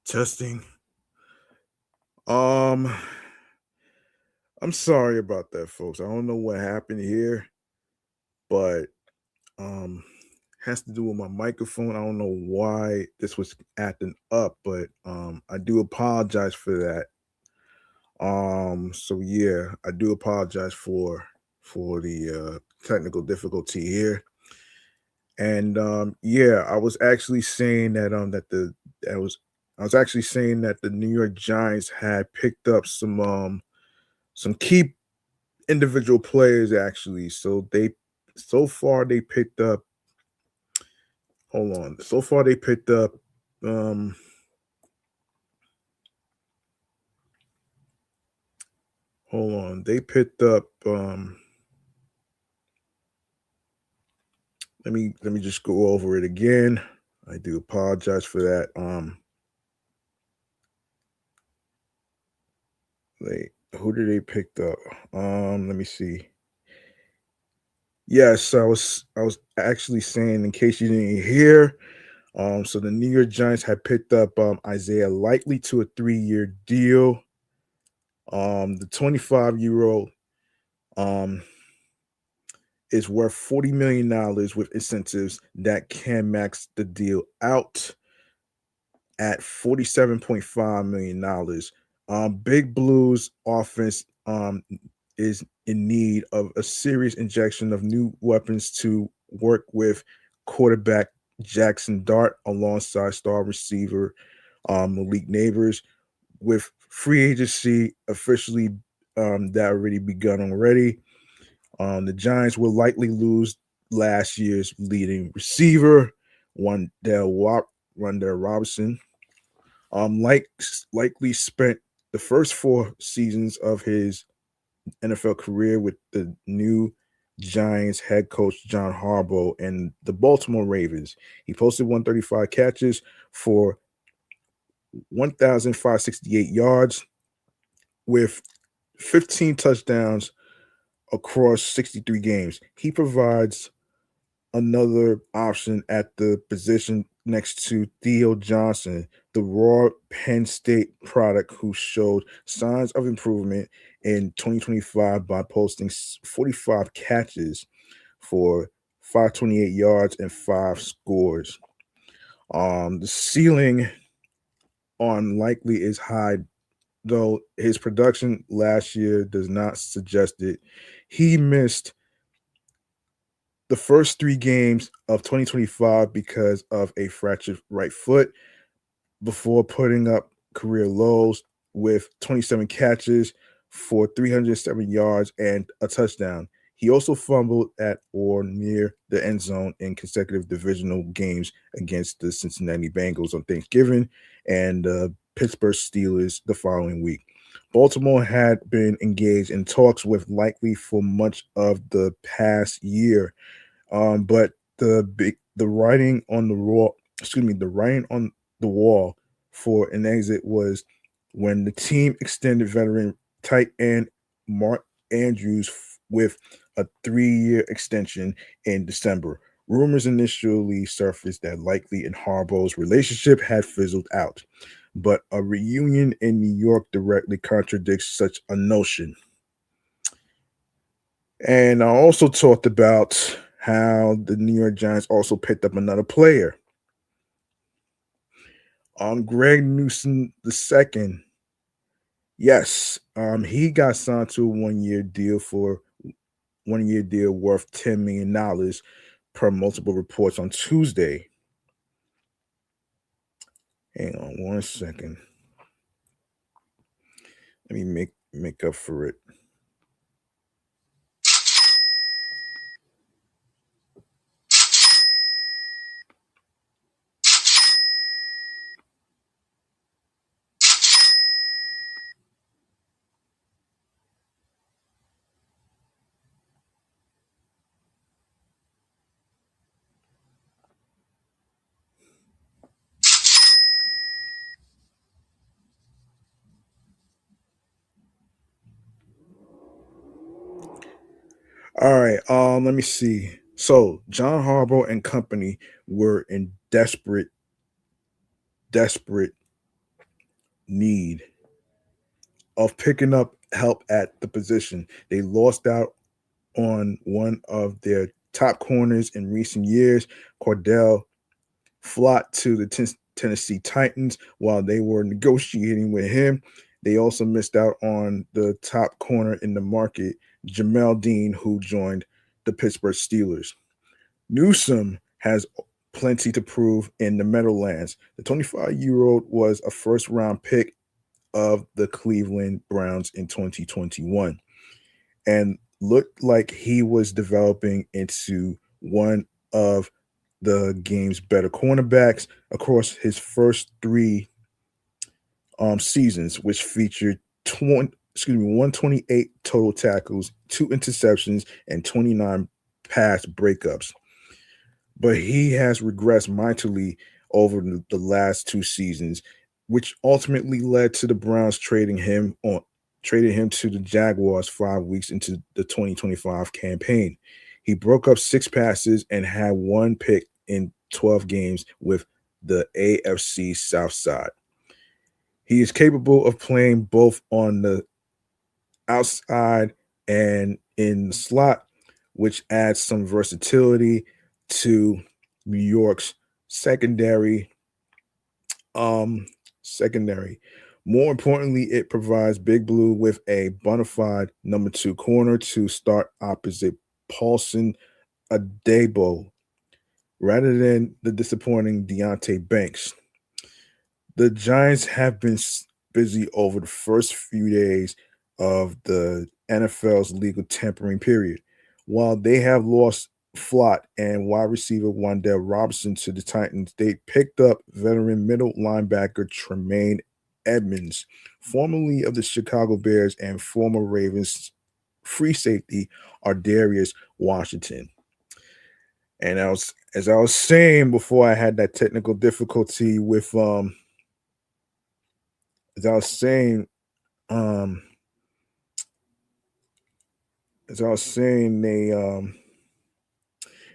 Testing. Um, I'm sorry about that, folks. I don't know what happened here, but um has to do with my microphone. I don't know why this was acting up, but I do apologize for that. So yeah, I do apologize for the technical difficulty here. And yeah, I was actually saying that that was I was actually saying that the New York Giants had picked up some key individual players actually. So far they picked up hold on. So far they picked up um hold on. They picked up let me just go over it again. I do apologize for that. They who did they pick up? Let me see. Yes, I was actually saying in case you didn't hear, so the New York Giants had picked up Isaiah Likely to a 3-year deal. The 25-year-old um is worth $40 million with incentives that can max the deal out at $47.5 million. Big Blues offense is in need of a serious injection of new weapons to work with quarterback Jackson Dart alongside star receiver Malik Neighbors. With free agency officially that already begun already, the Giants will likely lose last year's leading receiver, Rondell Robinson. Like likely spent the first 4 seasons of his NFL career with the new Giants head coach John Harbaugh and the Baltimore Ravens. He posted 135 catches for 1,568 yards with 15 touchdowns across 63 games. He provides another option at the position next to Theo Johnson, the raw Penn State product who showed signs of improvement in 2025 by posting 45 catches for 528 yards and 5 scores. The ceiling on Likely is high, though his production last year does not suggest it. He missed the first 3 games of 2025 because of a fractured right foot before putting up career lows with 27 catches for 307 yards and a touchdown. He also fumbled at or near the end zone in consecutive divisional games against the Cincinnati Bengals on Thanksgiving and Pittsburgh Steelers the following week. Baltimore had been engaged in talks with Likely for much of the past year, but the writing on the the writing on the wall for an exit was when the team extended veteran tight end Mark Andrews with a 3-year extension in December. Rumors initially surfaced that Likely and Harbaugh's relationship had fizzled out, but a reunion in New York directly contradicts such a notion. And I also talked about how the New York Giants also picked up another player. Greg Newsom II. Yes, he got signed to a 1-year deal worth $10 million per multiple reports on Tuesday. Hang on 1 second. Let me make up for it. All right, let me see. So John Harbaugh and company were in desperate need of picking up help at the position. They lost out on one of their top corners in recent years. Cordell Flott to the Tennessee Titans while they were negotiating with him. They also missed out on the top corner in the market, Jamel Dean, who joined the Pittsburgh Steelers. Newsome has plenty to prove in the Meadowlands. The 25-year-old was a first-round pick of the Cleveland Browns in 2021 and looked like he was developing into one of the game's better cornerbacks across his first three seasons, which featured 128 total tackles, 2 interceptions, and 29 pass breakups. But he has regressed mightily over the last 2 seasons, which ultimately led to the Browns trading him to the Jaguars 5 weeks into the 2025 campaign. He broke up 6 passes and had 1 pick in 12 games with the AFC South side. He is capable of playing both on the outside and in the slot, which adds some versatility to New York's secondary. More importantly, it provides Big Blue with a bona fide number 2 corner to start opposite Paulson Adebo rather than the disappointing Deonte Banks. The Giants have been busy over the first few days of the NFL's legal tampering period. While they have lost Flott and wide receiver Wan'Dale Robinson to the Titans, they picked up veteran middle linebacker Tremaine Edmonds, formerly of the Chicago Bears, and former Ravens free safety Ardarius Washington. And as I was saying before I had that technical difficulty with as I was saying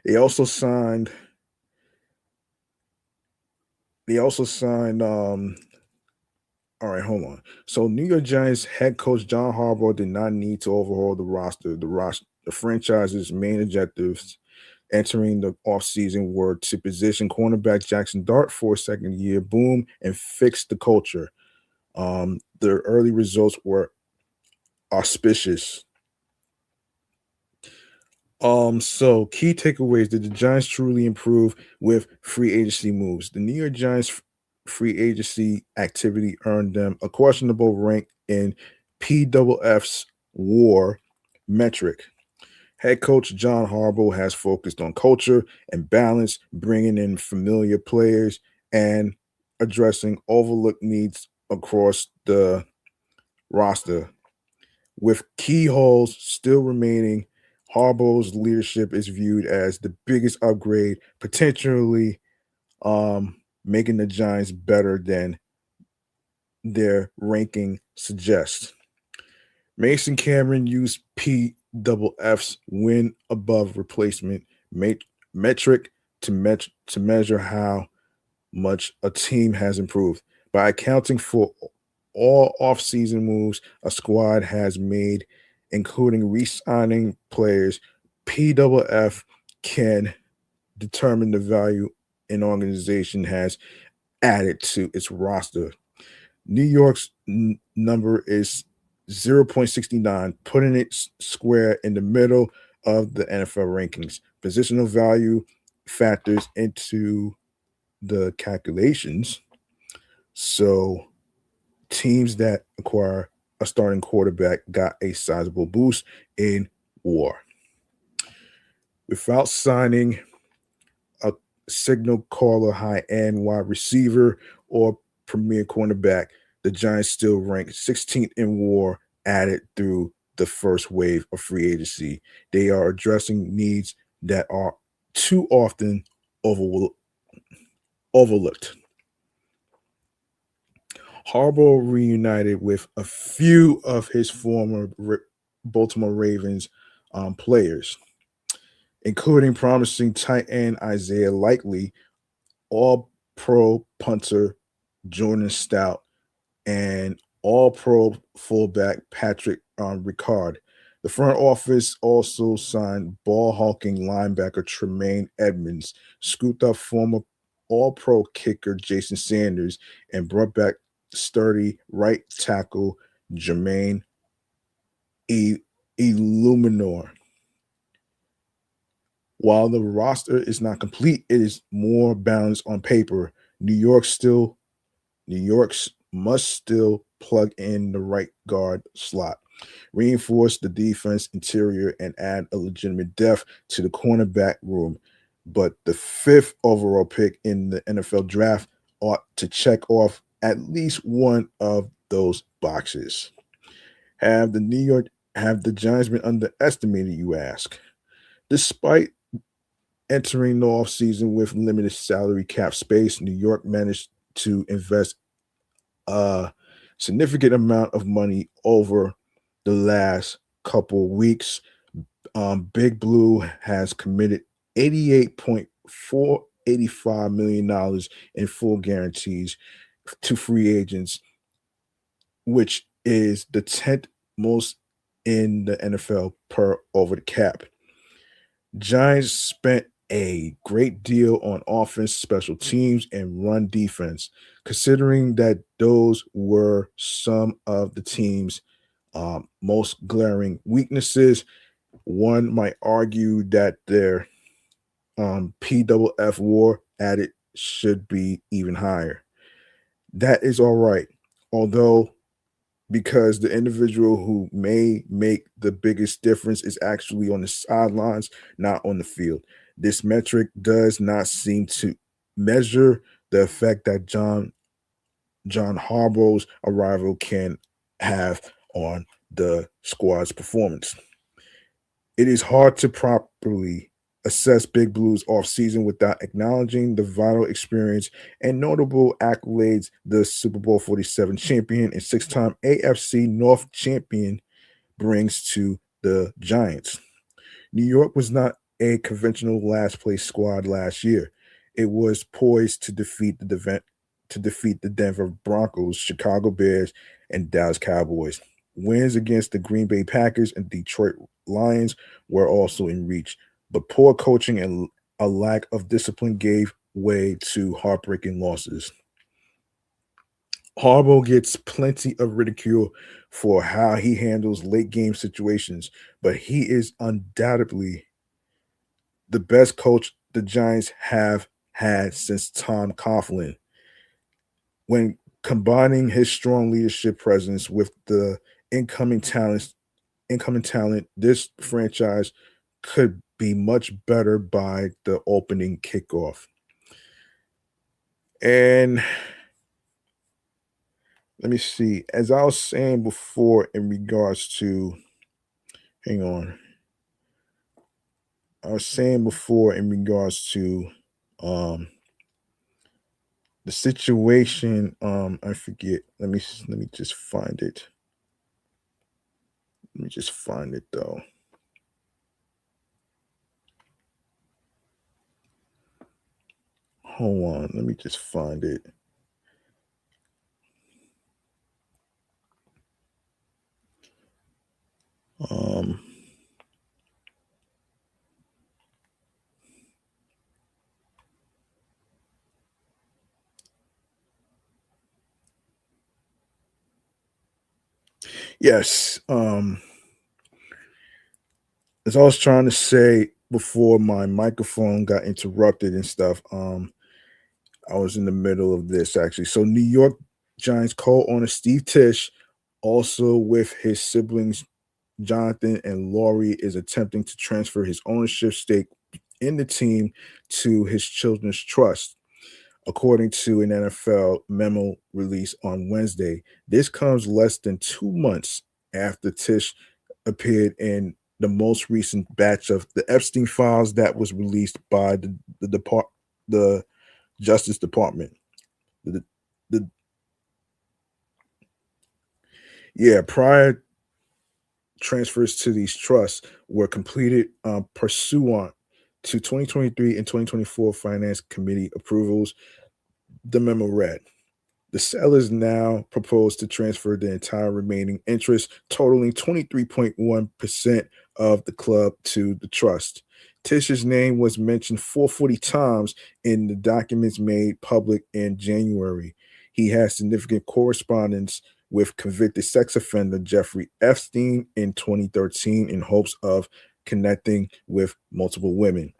they also signed all right, hold on. So New York Giants head coach John Harbaugh did not need to overhaul the roster. The franchise's main objectives entering the offseason were to position cornerback Jackson Dart for a second-year boom and fix the culture. The early results were auspicious. So key takeaways: did the Giants truly improve with free agency moves? The New York Giants free agency activity earned them a questionable rank in PFF's WAR metric. Head coach John Harbaugh has focused on culture and balance, bringing in familiar players and addressing overlooked needs across the roster. With key holes still remaining, Harbaugh's leadership is viewed as the biggest upgrade, potentially making the Giants better than their ranking suggests. Mason Cameron used PFF's win above replacement metric to measure how much a team has improved. By accounting for all offseason moves a squad has made, including re-signing players, PFF can determine the value an organization has added to its roster. New York's number is 0.69, putting it square in the middle of the NFL rankings. Positional value factors into the calculations. So teams that acquire a starting quarterback got a sizable boost in WAR. Without signing a signal caller high-end wide receiver or premier cornerback, the Giants still rank 16th in WAR added through the first wave of free agency. They are addressing needs that are too often overlooked. Harbaugh reunited with a few of his former Baltimore Ravens players, including promising tight end Isaiah Likely, all-pro punter Jordan Stout, and all-pro fullback Patrick Ricard. The front office also signed ball-hawking linebacker Tremaine Edmonds, scooped up former all-pro kicker Jason Sanders, and brought back sturdy right tackle Jermaine Illuminor. While the roster is not complete, it is more balanced on paper. New York's must still plug in the right guard slot, reinforce the defense interior, and add a legitimate depth to the cornerback room. But the fifth overall pick in the NFL draft ought to check off at least one of those boxes. Have the Giants been underestimated, you ask? Despite entering the offseason with limited salary cap space, New York managed to invest a significant amount of money over the last couple weeks. Big Blue has committed $88.485 million in full guarantees to free agents, which is the 10th most in the NFL per over the cap. Giants spent a great deal on offense, special teams, and run defense, considering that those were some of the team's most glaring weaknesses. One might argue that their PFF war added should be even higher. That is all right, although because the individual who may make the biggest difference is actually on the sidelines, not on the field. This metric does not seem to measure the effect that John Harbaugh's arrival can have on the squad's performance. It is hard to properly assess Big Blue's offseason without acknowledging the vital experience and notable accolades the Super Bowl 47 champion and six-time AFC North champion brings to the Giants. New York was not a conventional last place squad last year. It was poised to defeat the Denver Broncos, Chicago Bears, and Dallas Cowboys. Wins against the Green Bay Packers and Detroit Lions were also in reach, but poor coaching and a lack of discipline gave way to heartbreaking losses. Harbaugh gets plenty of ridicule for how he handles late game situations, but he is undoubtedly the best coach the Giants have had since Tom Coughlin. When combining his strong leadership presence with the incoming talent, this franchise could be much better by the opening kickoff. And let me see. As I was saying before, in regards to, hang on. I was saying before in regards to the situation. I forget. Let me just find it. Let me just find it though. Hold on. Let me just find it. Yes. As I was trying to say before my microphone got interrupted and stuff, I was in the middle of this actually. So New York Giants co-owner Steve Tisch, also with his siblings Jonathan and Laurie, is attempting to transfer his ownership stake in the team to his children's trust. According to an NFL memo released on Wednesday, this comes less than 2 months after Tisch appeared in the most recent batch of the Epstein files that was released by the Justice Department. Prior transfers to these trusts were completed pursuant to 2023 and 2024 Finance Committee approvals. The memo read, The sellers now propose to transfer the entire remaining interest, totaling 23.1% of the club, to the trust. Tish's name was mentioned 440 times in the documents made public in January. He has significant correspondence with convicted sex offender Jeffrey Epstein in 2013 in hopes of connecting with multiple women.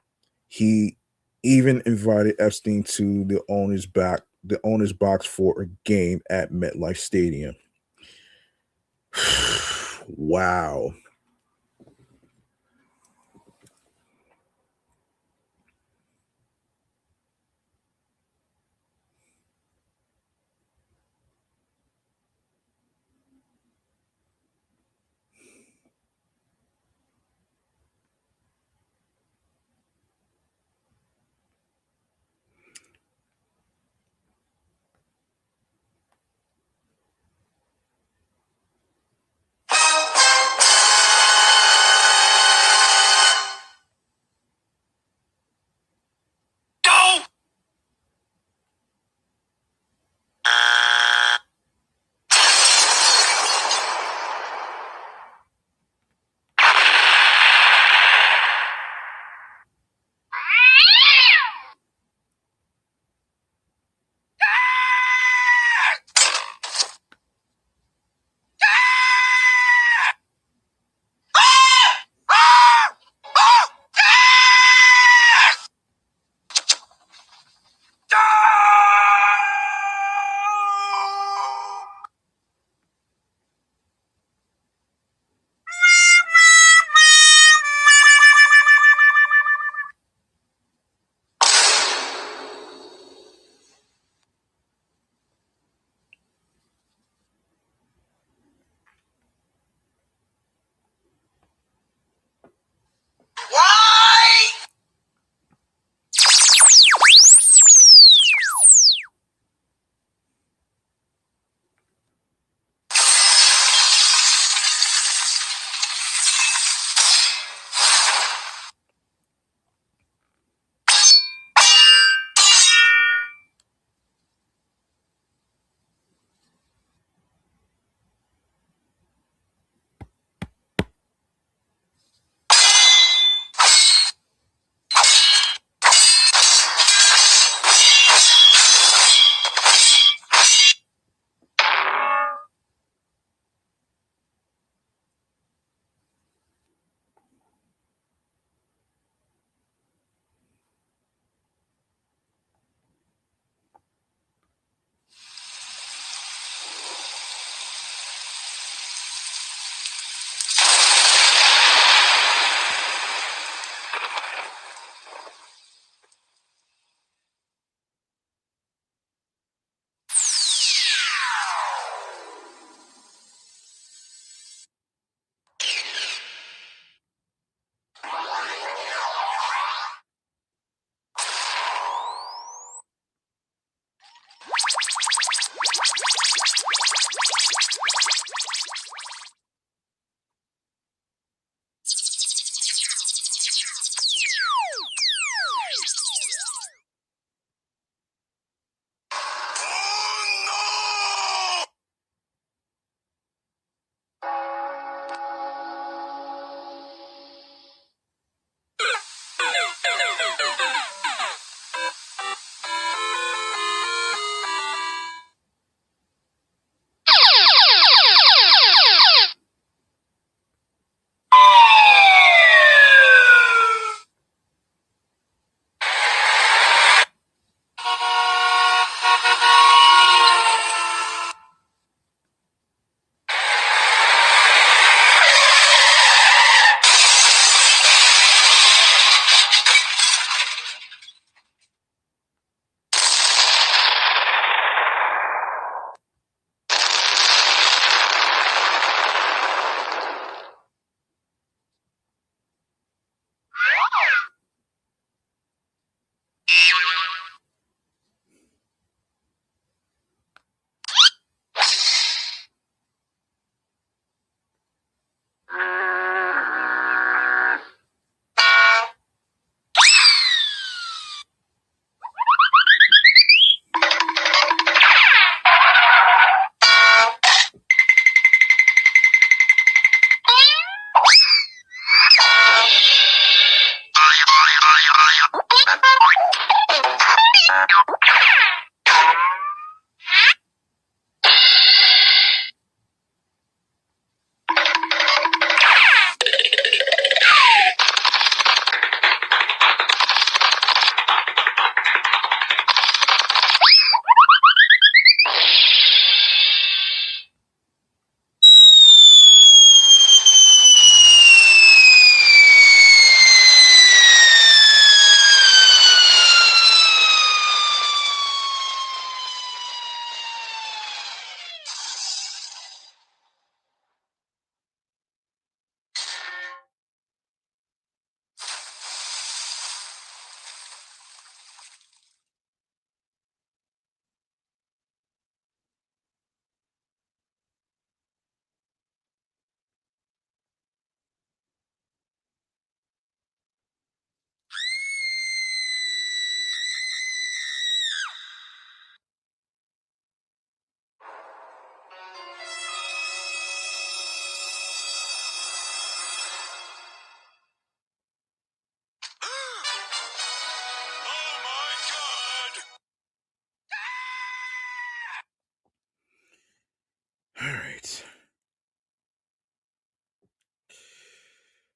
He even invited Epstein to the owner's box for a game at MetLife Stadium. Wow.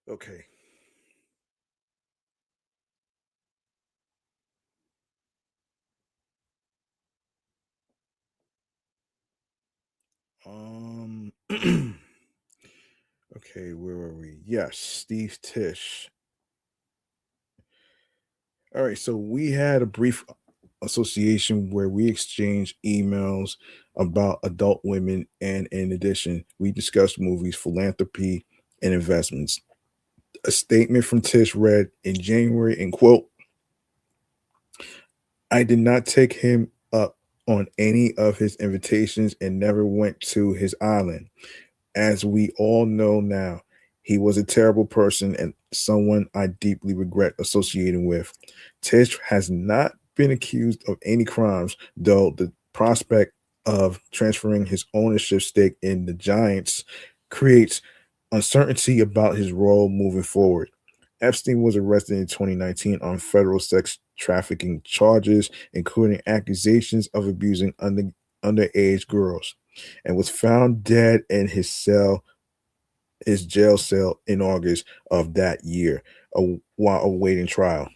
Okay. Um. Okay, where were we? Yes, Steve Tisch. All right, so we had a brief association where we exchanged emails about adult women, and in addition, we discussed movies, philanthropy, and investments. A statement from Tish read in January, and quote, I did not take him up on any of his invitations and never went to his island. As we all know now, he was a terrible person and someone I deeply regret associating with. Tish has not been accused of any crimes, though the prospect of transferring his ownership stake in the Giants creates uncertainty about his role moving forward. Epstein was arrested in 2019 on federal sex trafficking charges, including accusations of abusing underage girls, and was found dead in his jail cell in August of that year while awaiting trial.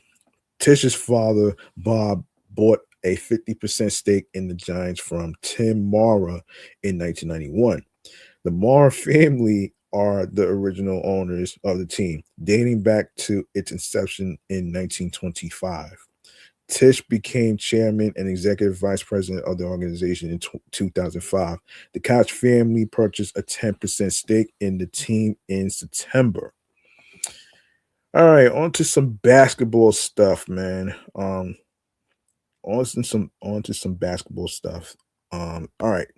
Tish's father, Bob, bought a 50% stake in the Giants from Tim Mara in 1991. The Mara family are the original owners of the team, dating back to its inception in 1925. Tish became chairman and executive vice president of the organization in 2005. The Koch family purchased a 10% stake in the team in September. All right, on to some basketball stuff, man. On to some basketball stuff. All right.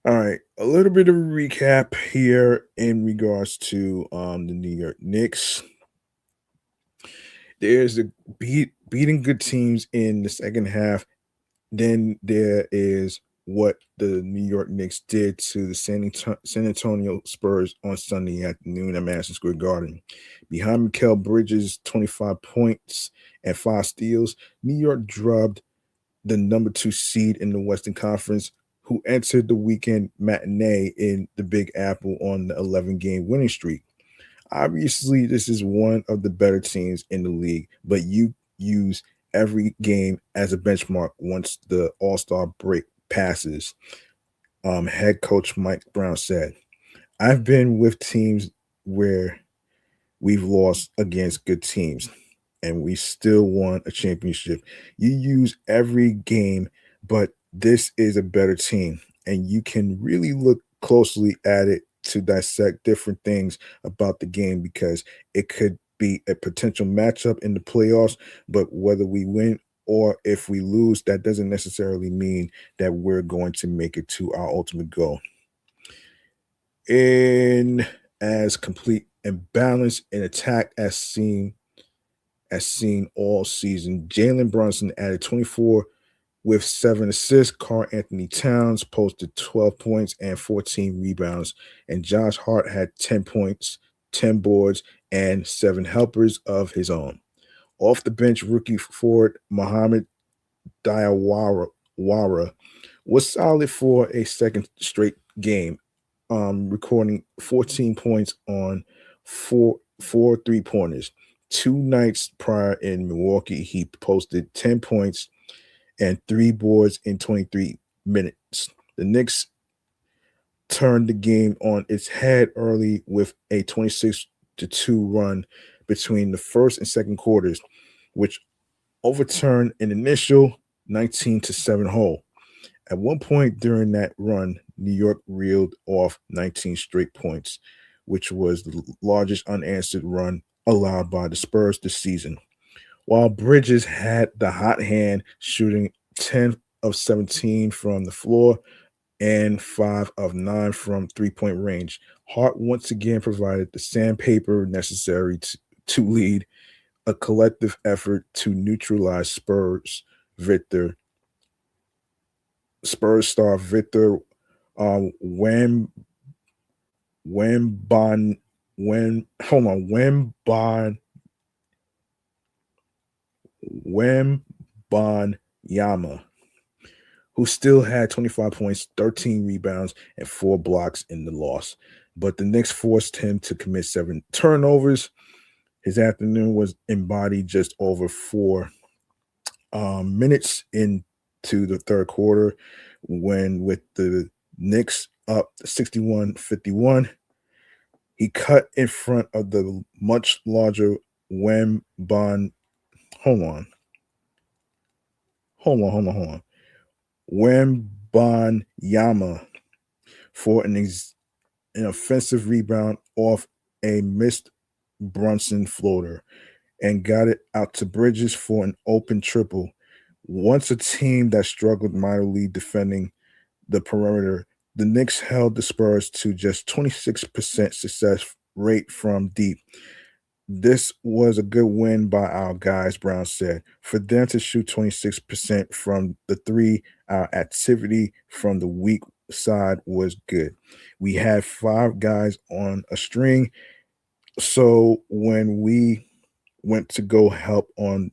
All right, a little bit of a recap here in regards to the New York Knicks. There's a beating good teams in the second half. Then there is what the New York Knicks did to the San Antonio Spurs on Sunday afternoon at Madison Square Garden. Behind Mikal Bridges' 25 points and 5 steals, New York drubbed the number 2 seed in the Western Conference, who entered the weekend matinee in the Big Apple on the 11-game winning streak. Obviously, this is one of the better teams in the league, but you use every game as a benchmark once the All-Star break passes. Head coach Mike Brown said, I've been with teams where we've lost against good teams and we still won a championship. You use every game, but this is a better team, and you can really look closely at it to dissect different things about the game because it could be a potential matchup in the playoffs, but whether we win or if we lose, that doesn't necessarily mean that we're going to make it to our ultimate goal. In as complete and balanced an attack as seen all season. Jalen Brunson added 24 with 7 assists. Karl Anthony Towns posted 12 points and 14 rebounds. And Josh Hart had 10 points, 10 boards, and 7 helpers of his own. Off the bench, rookie forward Mohamed Diawara was solid for a second straight game, recording 14 points on four 3-pointers. 2 nights prior in Milwaukee, he posted 10 points and 3 boards in 23 minutes. The Knicks turned the game on its head early with a 26-2 run between the first and second quarters, which overturned an initial 19-7 hole. At one point during that run, New York reeled off 19 straight points, which was the largest unanswered run allowed by the Spurs this season. While Bridges had the hot hand, shooting 10 of 17 from the floor and 5 of 9 from 3-point range, Hart once again provided the sandpaper necessary to lead a collective effort to neutralize Spurs star Victor Wem Wembon Wem hold on Wembanyama, who still had 25 points, 13 rebounds, and 4 blocks in the loss. but the Knicks forced him to commit 7 turnovers. His afternoon was embodied just over 4 minutes into the third quarter when, with the Knicks up 61-51, he cut in front of the much larger Wembanyama. Hold on. Wembanyama for an offensive rebound off a missed Brunson floater and got it out to Bridges for an open triple. Once a team that struggled mightily defending the perimeter, the Knicks held the Spurs to just 26% success rate from deep. This was a good win by our guys, Brown said. For them to shoot 26% from the three, our activity from the weak side was good. We had 5 guys on a string, so when we went to go help on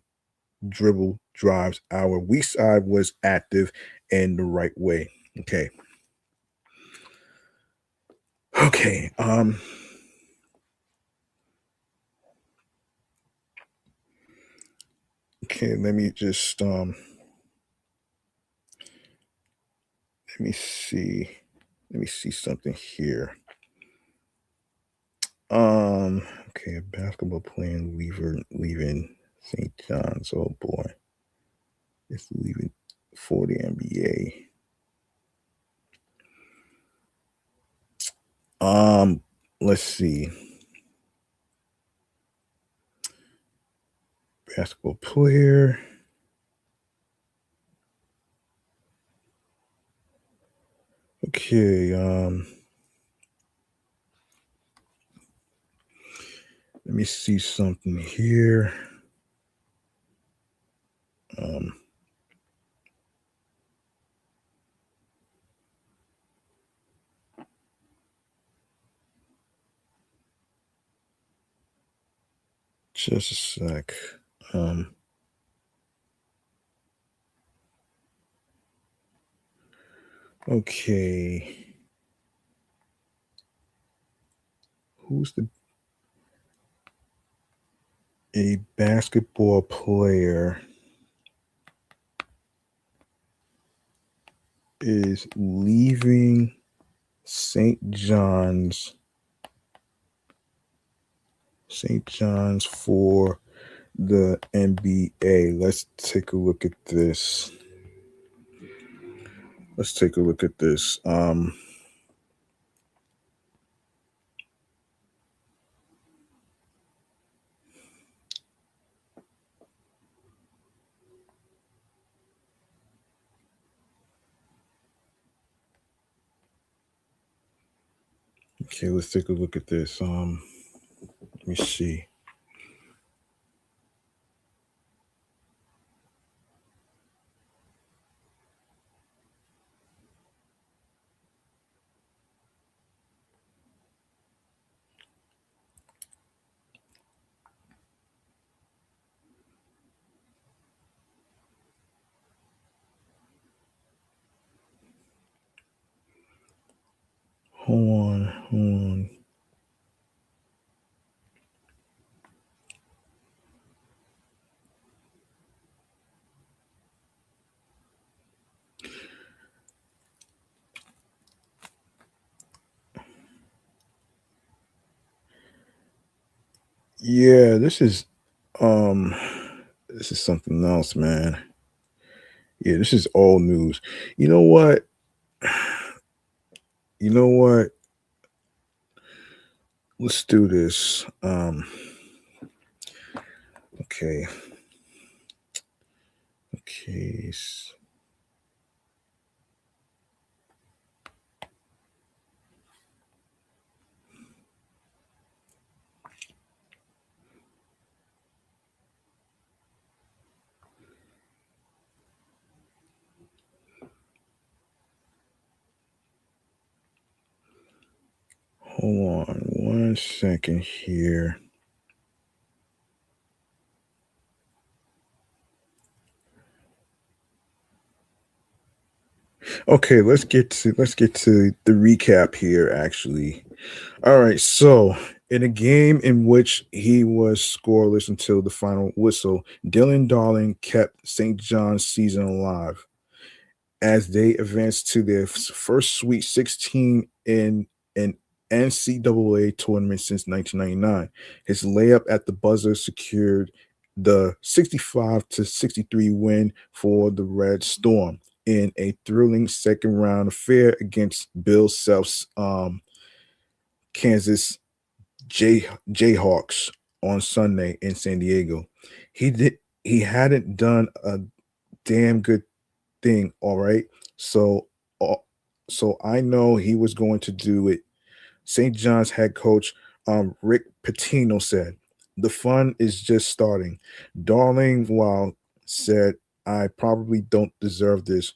dribble drives, our weak side was active in the right way. Okay. Okay. Okay, let me just let me see. Let me see something here. Okay, a basketball playing leaving St. John's. Oh boy. It's leaving for the NBA. Let's see. Basketball player. Okay, let me see something here. Just a sec. Okay. Who's a basketball player is leaving St. John's for the NBA. Let's take a look at this. Okay, let's take a look at this. Let me see. Hold on. Yeah, this is something else, man. Yeah, this is old news. You know what? Let's do this. Okay. Okay. Hold on 1 second here. Okay, let's get to the recap here actually. All right, so in a game in which he was scoreless until the final whistle, Dylan Darling kept St. John's season alive as they advanced to their first Sweet 16 in an NCAA tournament since 1999. His layup at the buzzer secured the 65 to 63 win for the Red Storm in a thrilling second round affair against Bill Self's Kansas Jayhawks on Sunday in San Diego. He hadn't done a damn good thing, all right? So uh, so I know he was going to do it. St. John's head coach Rick Pitino said, "The fun is just starting." Darling, while said, "I probably don't deserve this.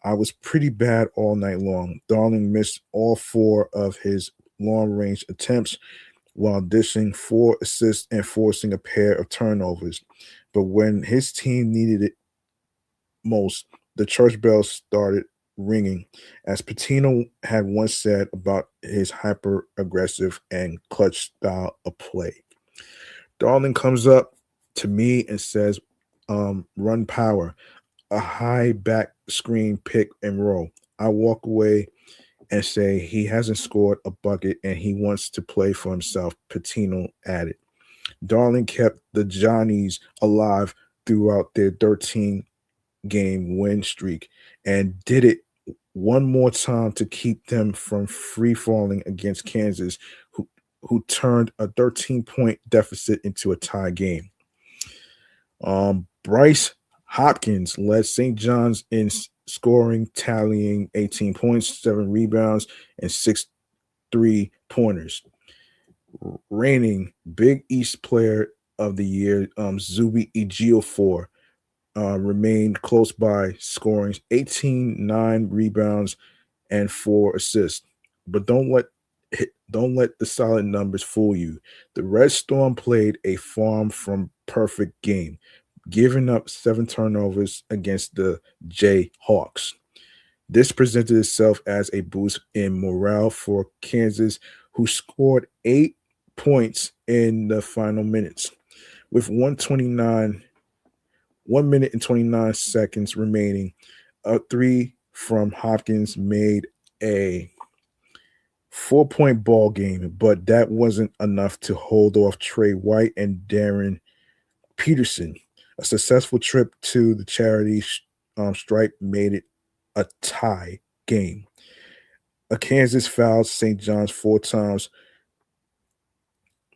I was pretty bad all night long." Darling missed all four of his long range attempts while dishing four assists and forcing a pair of turnovers. But when his team needed it most, the church bells started ringing, as Patino had once said about his hyper aggressive and clutch style of play. Darling comes up to me and says, run power, a high back screen pick and roll. I walk away and say he hasn't scored a bucket and he wants to play for himself, Patino added. Darling kept the Johnnies alive throughout their 13-game win streak and did it one more time to keep them from free falling against Kansas, who turned a 13-point deficit into a tie game. Bryce Hopkins led St. John's in scoring, tallying 18 points, 7 rebounds, and 6 3-pointers. Reigning Big East Player of the Year, Zubi Ejiofor, remained close by, scoring 18, 9 rebounds, and 4 assists. But don't let the solid numbers fool you. The Red Storm played a farm from perfect game, giving up 7 turnovers against the Jayhawks. This presented itself as a boost in morale for Kansas, who scored 8 points in the final minutes. With 1 minute and 29 seconds remaining, a three from Hopkins made a 4-point ball game, but that wasn't enough to hold off Trey White and Darren Peterson. A successful trip to the charity stripe made it a tie game. A Kansas fouled St. John's 4 times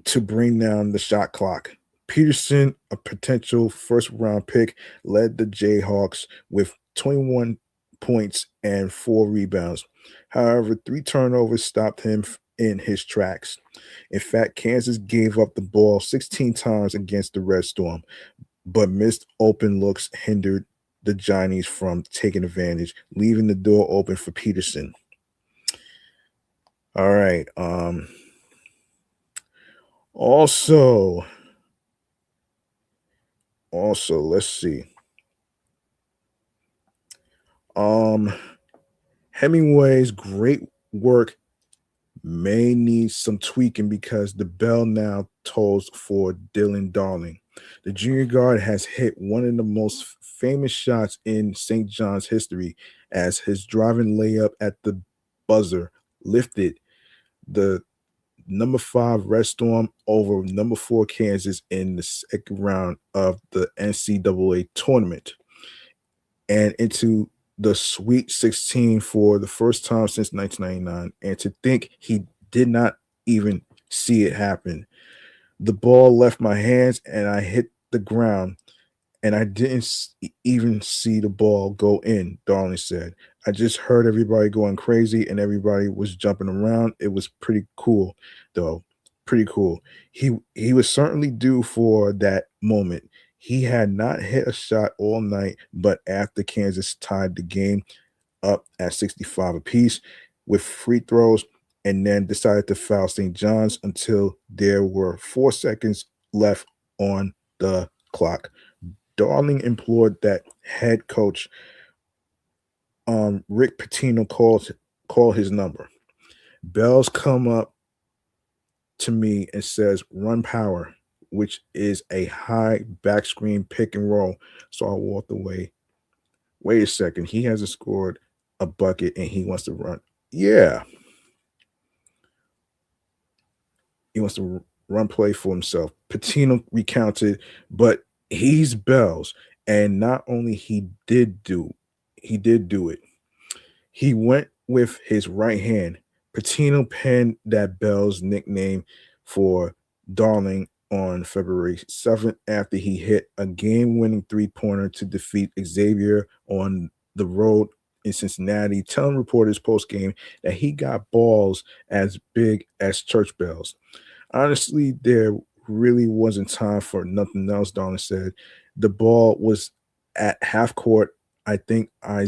to bring down the shot clock. Peterson, a potential first round pick, led the Jayhawks with 21 points and 4 rebounds. However, 3 turnovers stopped him in his tracks. In fact, Kansas gave up the ball 16 times against the Red Storm, but missed open looks hindered the Johnnies from taking advantage, leaving the door open for Peterson. All right. Also, let's see. Um, Hemingway's great work may need some tweaking because the bell now tolls for Dylan Darling. The junior guard has hit one of the most famous shots in St. John's history as his driving layup at the buzzer lifted the number 5 Red Storm over number 4 Kansas in the second round of the NCAA tournament and into the Sweet 16 for the first time since 1999. And to think he did not even see it happen. The ball left my hands and I hit the ground, and I didn't even see the ball go in, Darling said. I just heard everybody going crazy and everybody was jumping around. It was pretty cool, though. Pretty cool. He was certainly due for that moment. He had not hit a shot all night, but after Kansas tied the game up at 65 apiece with free throws and then decided to foul St. John's until there were 4 seconds left on the clock. Darling implored that head coach Rick Pitino call his number. Bells come up to me and says, "Run power," which is a high back screen pick and roll. So I walked away. Wait a second, he hasn't scored a bucket and he wants to run. Yeah, he wants to run play for himself. Patino recounted, but he's Bells, and not only he did do it. He went with his right hand. Patino penned that Bell's nickname for Darling on February 7th after he hit a game-winning three-pointer to defeat Xavier on the road in Cincinnati, telling reporters post-game that he got balls as big as church bells. Honestly, there really wasn't time for nothing else, Darling said. The ball was at half court. I think I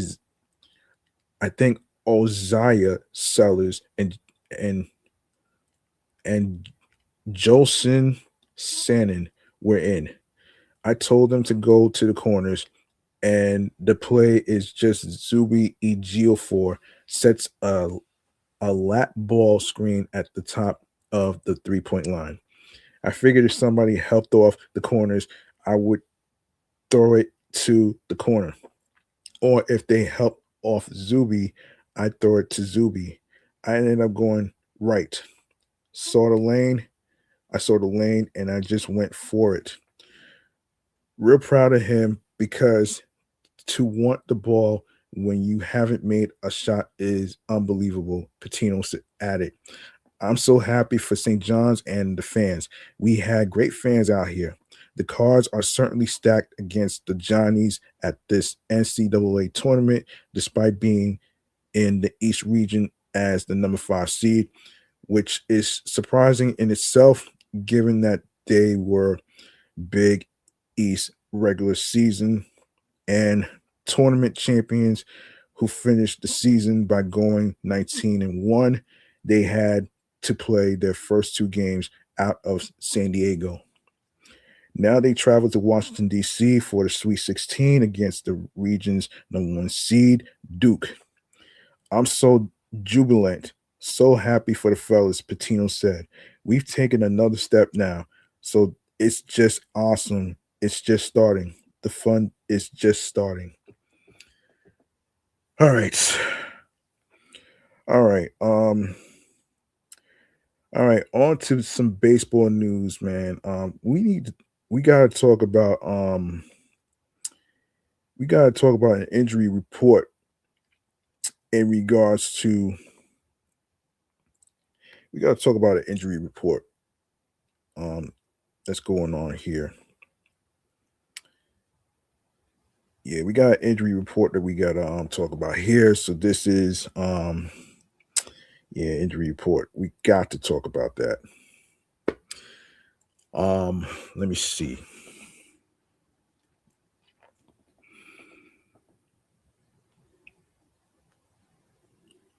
think Oziah Sellers and and Jolson Sannon were in. I told them to go to the corners, and the play is just Zuby Ejiofor sets a lap ball screen at the top of the 3-point line. I figured if somebody helped off the corners, I would throw it to the corner. Or if they help off Zuby, I throw it to Zuby. I ended up going right. Saw the lane. I saw the lane and I just went for it. Real proud of him because to want the ball when you haven't made a shot is unbelievable. Patino added. I'm so happy for St. John's and the fans. We had great fans out here. The cards are certainly stacked against the Johnnies at this NCAA tournament, despite being in the East region as the number 5 seed, which is surprising in itself, given that they were Big East regular season and tournament champions who finished the season by going 19-1. They had to play their first 2 games out of San Diego. Now they travel to Washington, D.C. for the Sweet 16 against the region's number 1 seed, Duke. I'm so jubilant, so happy for the fellas, Patino said. We've taken another step now, so it's just awesome. It's just starting. The fun is just starting. All right. All right. All right, on to some baseball news, man. We gotta talk about an injury report in regards to we gotta talk about an injury report that's going on here. Yeah, we got an injury report that we gotta talk about here. So this is injury report. We got to talk about that. Let me see.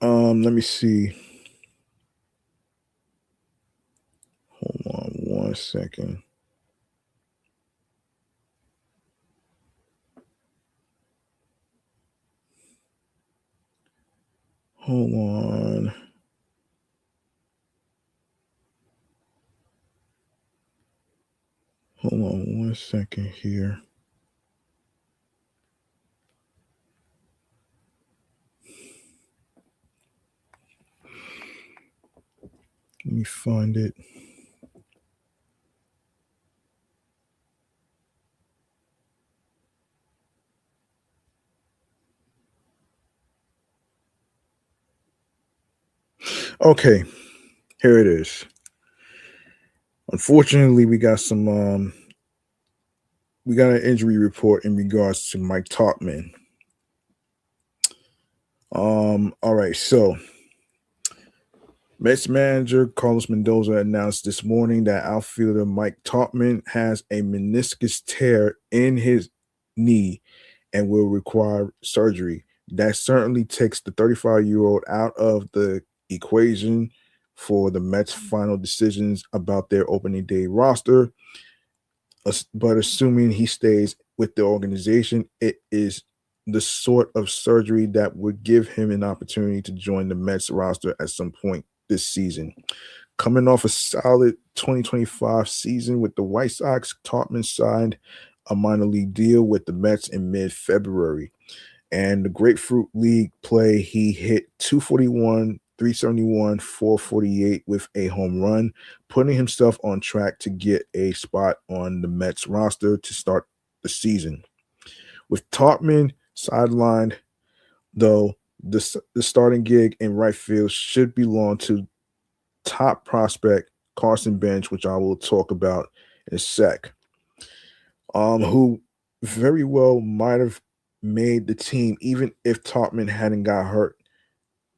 Let me see. Hold on 1 second. Hold on. Hold on 1 second here. Let me find it. Okay, here it is. Unfortunately, we got an injury report in regards to Mike Tauchman. All right, so Mets manager Carlos Mendoza announced this morning that outfielder Mike Tauchman has a meniscus tear in his knee and will require surgery. That certainly takes the 35-year-old out of the equation for the Mets' final decisions about their opening day roster. But assuming he stays with the organization, it is the sort of surgery that would give him an opportunity to join the Mets roster at some point this season. Coming off a solid 2025 season with the White Sox, Tauchman signed a minor league deal with the Mets in mid-February. And the Grapefruit League play, he hit 241, 371, 448 with a home run, putting himself on track to get a spot on the Mets roster to start the season. With Tauchman sidelined, though, the starting gig in right field should belong to top prospect Carson Benge, which I will talk about in a sec, who very well might have made the team even if Tauchman hadn't got hurt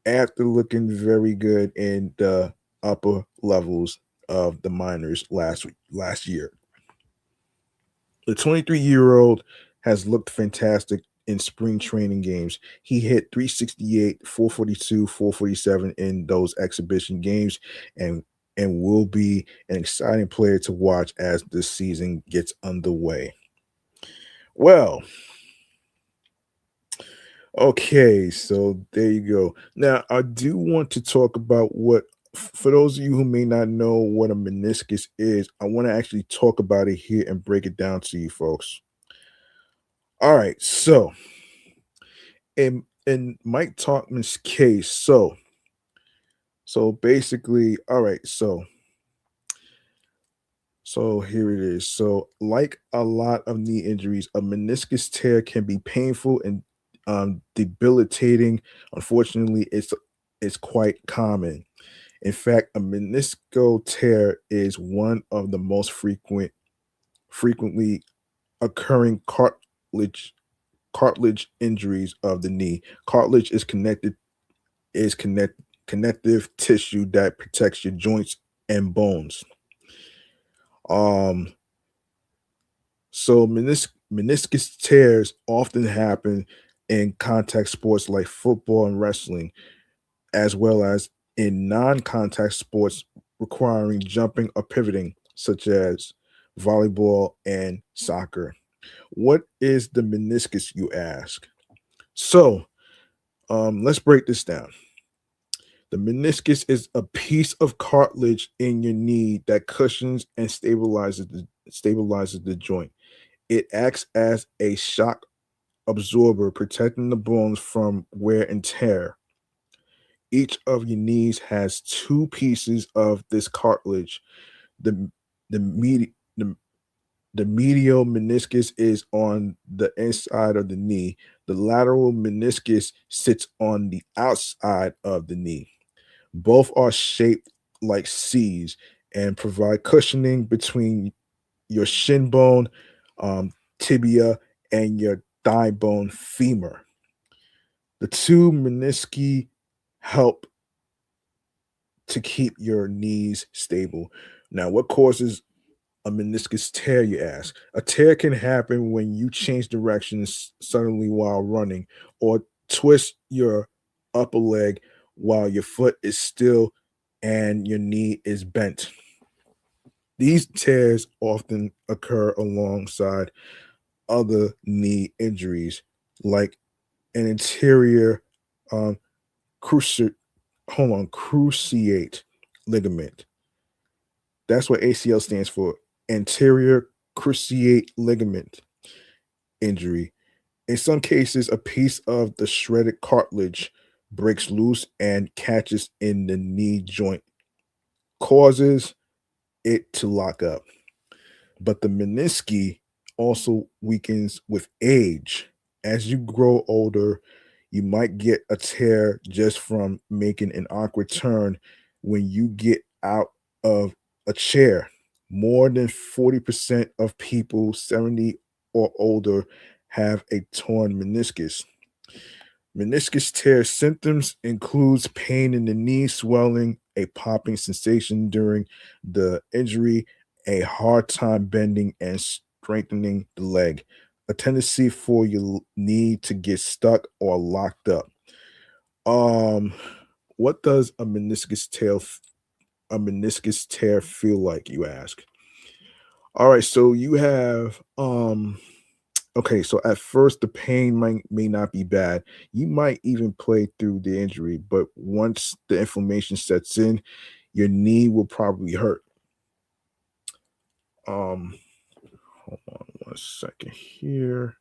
after looking very good in the upper levels of the minors last year. The 23-year-old has looked fantastic in spring training games. He hit 368, 442, 447 in those exhibition games and will be an exciting player to watch as the season gets underway. Well, okay, so there you go. Now, I do want to talk about for those of you who may not know what a meniscus is, I want to actually talk about it here and break it down to you folks. All right, so in Mike Tauchman's case, so basically, all right, so here it is. So, like a lot of knee injuries, a meniscus tear can be painful and debilitating. Unfortunately, it's quite common. In fact, a meniscal tear is one of the most frequently occurring cartilage injuries of the knee. Cartilage is connective tissue that protects your joints and bones. Um, so meniscus tears often happen in contact sports like football and wrestling, as well as in non-contact sports requiring jumping or pivoting, such as volleyball and soccer. What is the meniscus, you ask? So, let's break this down. The meniscus is a piece of cartilage in your knee that cushions and stabilizes the joint. It acts as a shock absorber, protecting the bones from wear and tear. Each of your knees has two pieces of this cartilage. The the, medi- the medial meniscus is on the inside of the knee. The lateral meniscus sits on the outside of the knee. Both are shaped like C's and provide cushioning between your shin bone, tibia, and your thigh bone femur. The two menisci help to keep your knees stable. Now, what causes a meniscus tear, you ask? A tear can happen when you change directions suddenly while running or twist your upper leg while your foot is still and your knee is bent. These tears often occur alongside other knee injuries like an anterior um, cruciate, cruciate ligament. That's what ACL stands for, anterior cruciate ligament injury. In some cases, a piece of the shredded cartilage breaks loose and catches in the knee joint, causes it to lock up. But the menisci also weakens with age. As you grow older, you might get a tear just from making an awkward turn when you get out of a chair. More than 40% of people 70 or older have a torn meniscus. Meniscus tear symptoms includes pain in the knee, swelling, a popping sensation during the injury, a hard time bending and strengthening the leg, a tendency for your knee to get stuck or locked up. Um, what does a meniscus tear feel like, you ask? All right, so you have Okay, so at first the pain may not be bad. You might even play through the injury, but once the inflammation sets in, your knee will probably hurt. Um, Hold on 1 second here.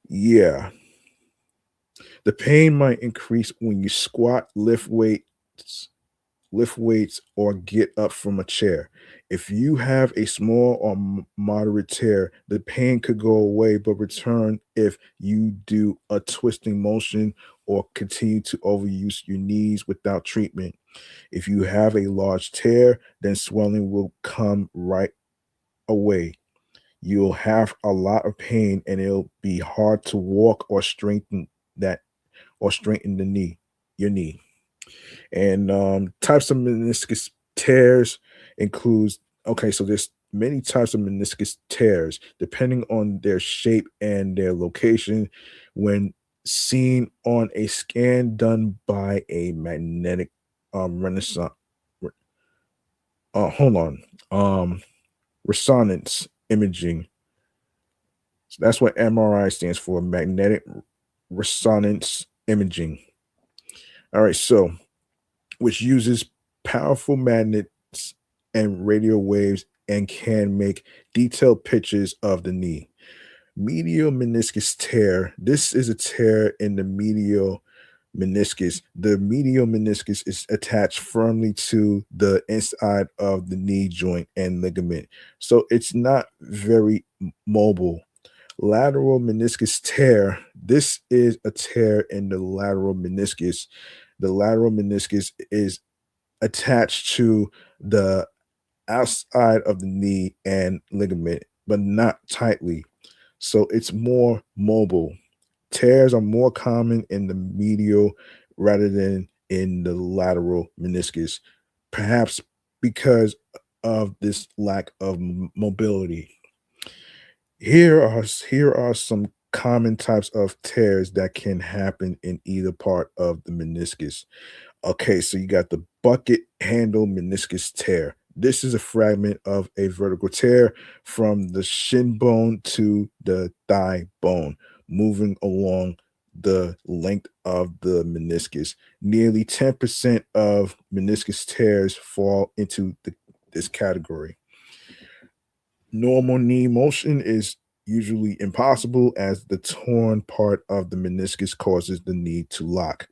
Yeah, the pain might increase when you squat, lift weights, or get up from a chair. If you have a small or moderate tear, the pain could go away but return if you do a twisting motion or continue to overuse your knees without treatment. If you have a large tear, then swelling will come right away. You'll have a lot of pain and it'll be hard to walk or that straighten your knee. And types of meniscus tears includes okay, so there's many types of meniscus tears depending on their shape and their location. When seen on a scan done by a magnetic renaissance, hold on, resonance imaging. So that's what MRI stands for, magnetic resonance imaging. All right, so which uses powerful magnets and radio waves and can make detailed pictures of the knee. Medial meniscus tear. This is a tear in the medial meniscus. The medial meniscus is attached firmly to the inside of the knee joint and ligament. So it's not very mobile. Lateral meniscus tear. This is a tear in the lateral meniscus. The lateral meniscus is attached to the outside of the knee and ligament, but not tightly. So it's more mobile. Tears are more common in the medial rather than in the lateral meniscus, perhaps because of this lack of mobility. Here are some common types of tears that can happen in either part of the meniscus. Okay, so you got the bucket handle meniscus tear. This is a fragment of a vertical tear from the shin bone to the thigh bone, moving along the length of the meniscus. Nearly 10% of meniscus tears fall into this category. Normal knee motion is usually impossible as the torn part of the meniscus causes the knee to lock.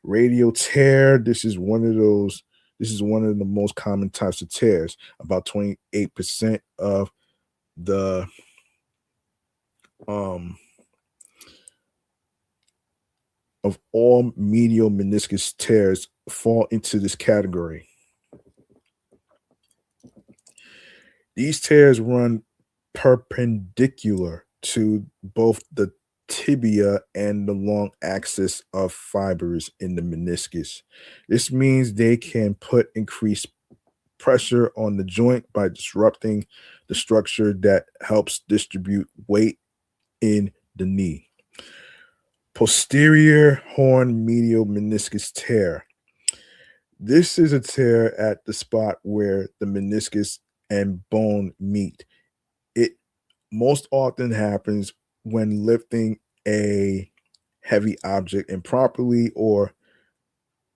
Radial tear, this is one of the most common types of tears. About 28% the um of all medial meniscus tears fall into this category. These tears run perpendicular to both the tibia and the long axis of fibers in the meniscus. This means they can put increased pressure on the joint by disrupting the structure that helps distribute weight in the knee. Posterior horn medial meniscus tear. This is a tear at the spot where the meniscus and bone meet. It most often happens when lifting a heavy object improperly or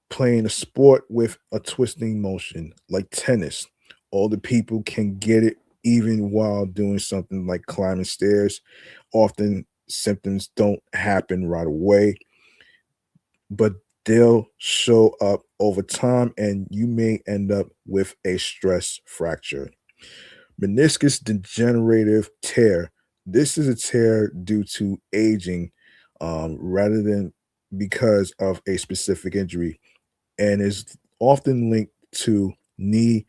playing a sport with a twisting motion like tennis. Older people can get it even while doing something like climbing stairs. Often symptoms don't happen right away, but they'll show up over time and you may end up with a stress fracture. Meniscus degenerative tear. This is a tear due to aging rather than because of a specific injury and is often linked to knee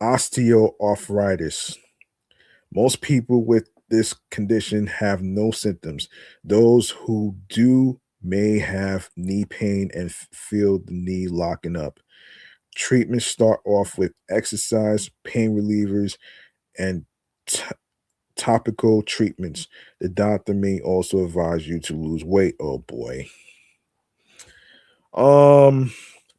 osteoarthritis. Most people with this condition have no symptoms. Those who do may have knee pain and feel the knee locking up. Treatments start off with exercise, pain relievers, and t- topical treatments. The doctor may also advise you to lose weight. Oh boy. Um,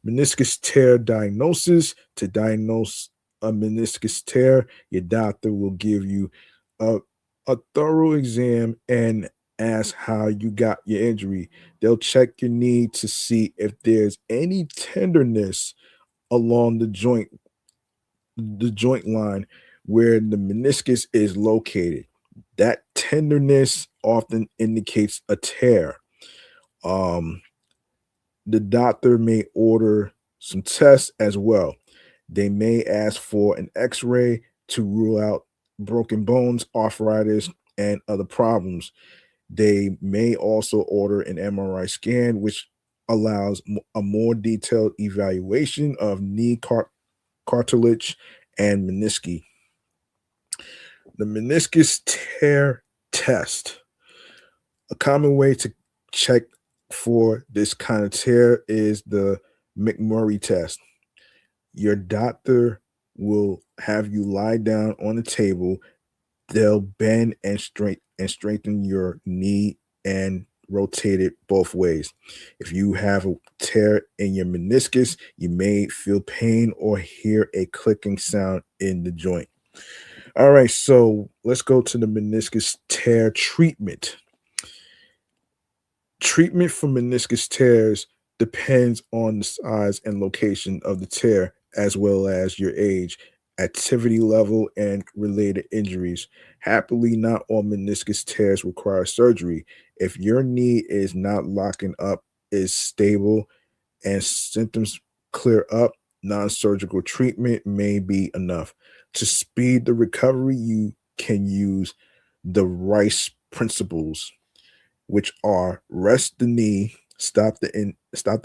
Meniscus tear diagnosis. To diagnose a meniscus tear, your doctor will give you a, a thorough exam and ask how you got your injury. They'll check your knee to see if there's any tenderness along the joint line where the meniscus is located. That tenderness often indicates a tear. Um, the doctor may order some tests as well. They may ask for an x ray to rule out broken bones, arthritis, and other problems. They may also order an MRI scan, which allows a more detailed evaluation of knee cartilage and menisci. The meniscus tear test. A common way to check for this kind of tear is the McMurray test. Your doctor will have you lie down on the table. They'll bend and straighten your knee and rotate it both ways. If you have a tear in your meniscus, you may feel pain or hear a clicking sound in the joint. All right, so let's go to the meniscus tear treatment. Treatment for meniscus tears depends on the size and location of the tear, as well as your age, activity level, and related injuries. Happily, not all meniscus tears require surgery. If your knee is not locking up, is stable, and symptoms clear up, non-surgical treatment may be enough. To speed the recovery, you can use the Rice principles, which are rest the knee, stop the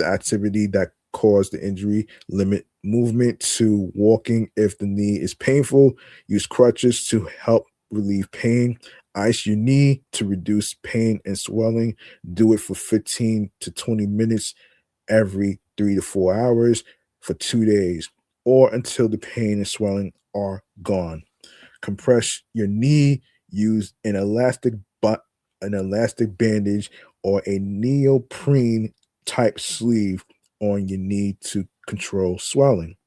activity that caused the injury, limit movement to walking if the knee is painful, use crutches to help relieve pain, ice your knee to reduce pain and swelling, do it for 15 to 20 minutes every 3 to 4 hours for 2 days, or until the pain and swelling are gone. Compress your knee, use an elastic bandage or a neoprene type sleeve on your knee to control swelling.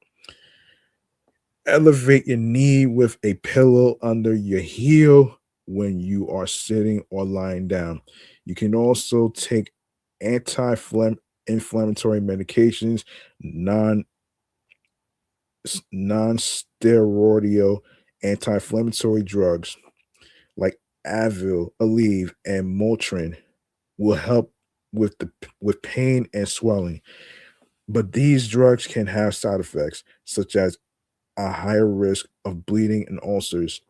Elevate your knee with a pillow under your heel when you are sitting or lying down. You can also take anti-inflammatory medications, non-steroidal anti-inflammatory drugs like Advil, Aleve, and Motrin will help with pain and swelling. But these drugs can have side effects, such as a higher risk of bleeding and ulcers.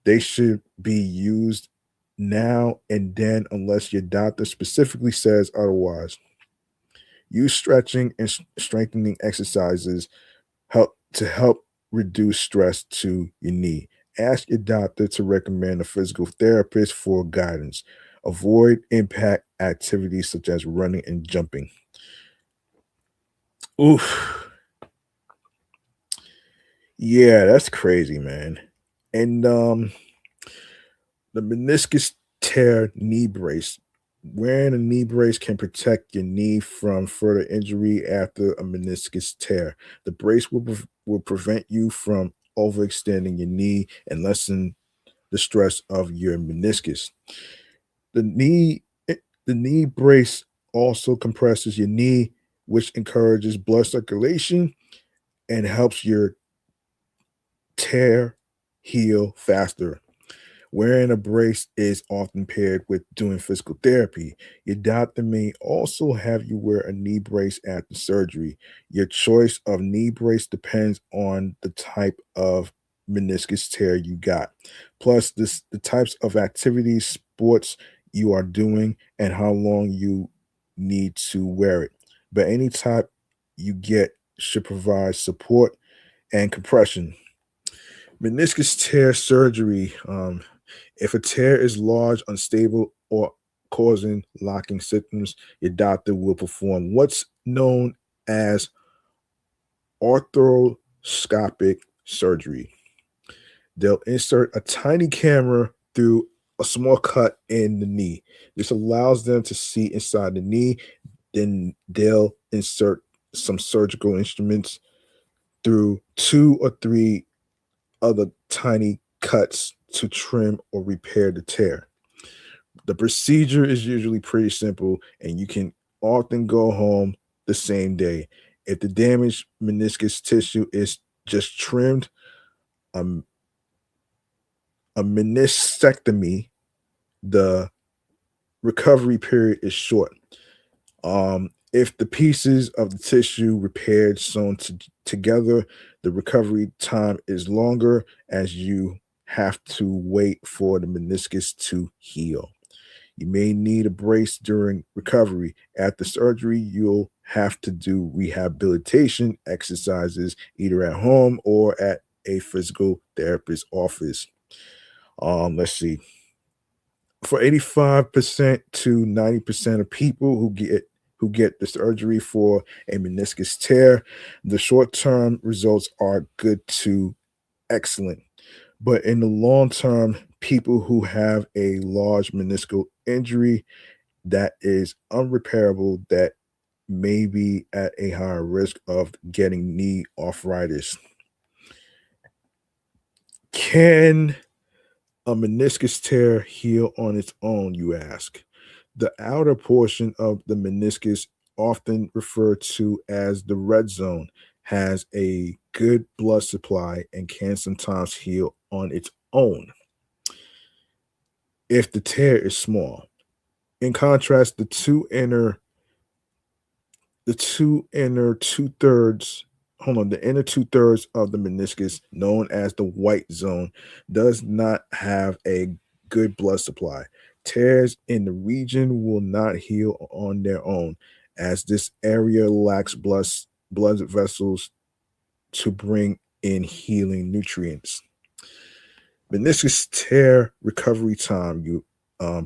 They should be used now and then unless your doctor specifically says otherwise. Use stretching and strengthening exercises help reduce stress to your knee. Ask your doctor to recommend a physical therapist for guidance. Avoid impact activities such as running and jumping. Oof. Yeah, that's crazy, man. And the meniscus tear knee brace. Wearing a knee brace can protect your knee from further injury after a meniscus tear. The brace will prevent you from overextending your knee and lessen the stress of your meniscus. The knee the knee brace also compresses your knee, which encourages blood circulation and helps your tear heal faster. Wearing a brace is often paired with doing physical therapy. Your doctor may also have you wear a knee brace after surgery. Your choice of knee brace depends on the type of meniscus tear you got. Plus, the types of activities, sports you are doing, and how long you need to wear it. But any type you get should provide support and compression. Meniscus tear surgery. If a tear is large, unstable, or causing locking symptoms, your doctor will perform what's known as arthroscopic surgery. They'll insert a tiny camera through a small cut in the knee. This allows them to see inside the knee. Then they'll insert some surgical instruments through 2 or 3 other tiny cuts to trim or repair the tear. The procedure is usually pretty simple, and you can often go home the same day. If the damaged meniscus tissue is just trimmed, um, a meniscectomy, the recovery period is short. If the pieces of the tissue repaired together, the recovery time is longer as you have to wait for the meniscus to heal. You may need a brace during recovery. After surgery, you'll have to do rehabilitation exercises either at home or at a physical therapist office. Let's see. For 85% to 90% of people who get the surgery for a meniscus tear, the short-term results are good to excellent. But in the long term, people who have a large meniscal injury that is unrepairable that may be at a higher risk of getting knee arthritis. Can a meniscus tear heal on its own, you ask? The outer portion of the meniscus, often referred to as the red zone, has a good blood supply and can sometimes heal on its own if the tear is small. In contrast, the inner two-thirds of the meniscus, known as the white zone, does not have a good blood supply. Tears in the region will not heal on their own, as this area lacks blood vessels to bring in healing nutrients. Meniscus tear recovery time. You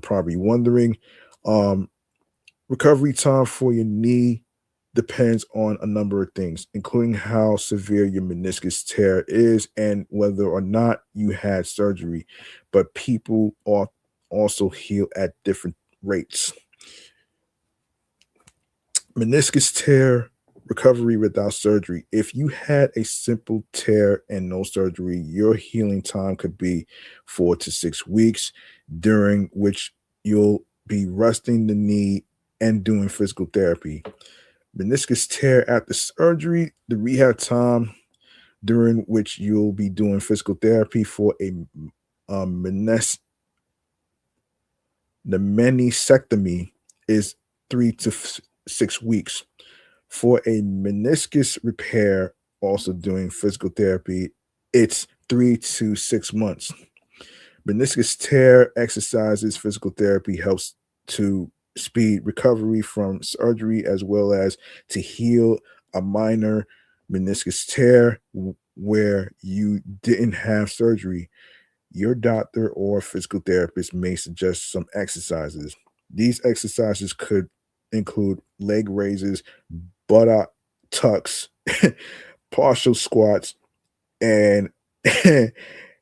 probably wondering. Um, Recovery time for your knee depends on a number of things, including how severe your meniscus tear is and whether or not you had surgery. But people also heal at different rates. Meniscus tear recovery without surgery. If you had a simple tear and no surgery, your healing time could be 4 to 6 weeks, during which you'll be resting the knee and doing physical therapy. Meniscus tear after surgery, the rehab time during which you'll be doing physical therapy for menis- the meniscectomy is 3 to 6 weeks. For a meniscus repair, also doing physical therapy, it's 3 to 6 months. Meniscus tear exercises, physical therapy helps to speed recovery from surgery as well as to heal a minor meniscus tear where you didn't have surgery. Your doctor or physical therapist may suggest some exercises. These exercises could include leg raises, buttock tucks, partial squats, and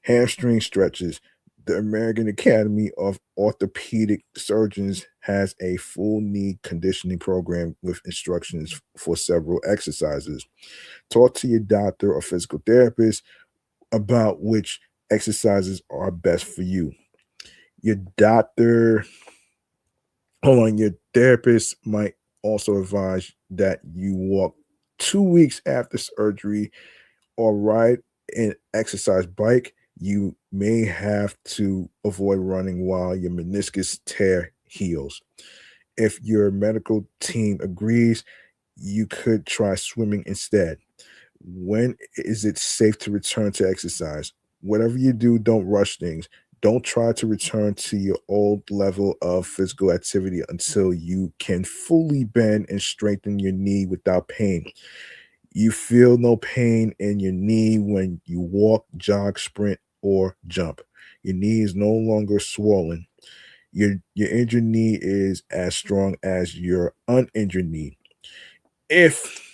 hamstring stretches. The American Academy of Orthopedic Surgeons has a full knee conditioning program with instructions for several exercises. Talk to your doctor or physical therapist about which exercises are best for you. Your doctor, your therapist might also advise that you walk 2 weeks after surgery or ride an exercise bike. You may have to avoid running while your meniscus tear heals. If your medical team agrees, you could try swimming instead. When is it safe to return to exercise? Whatever you do, don't rush things. Don't try to return to your old level of physical activity until you can fully bend and strengthen your knee without pain. You feel no pain in your knee when you walk, jog, sprint, or jump. Your knee is no longer swollen. Your injured knee is as strong as your uninjured knee. If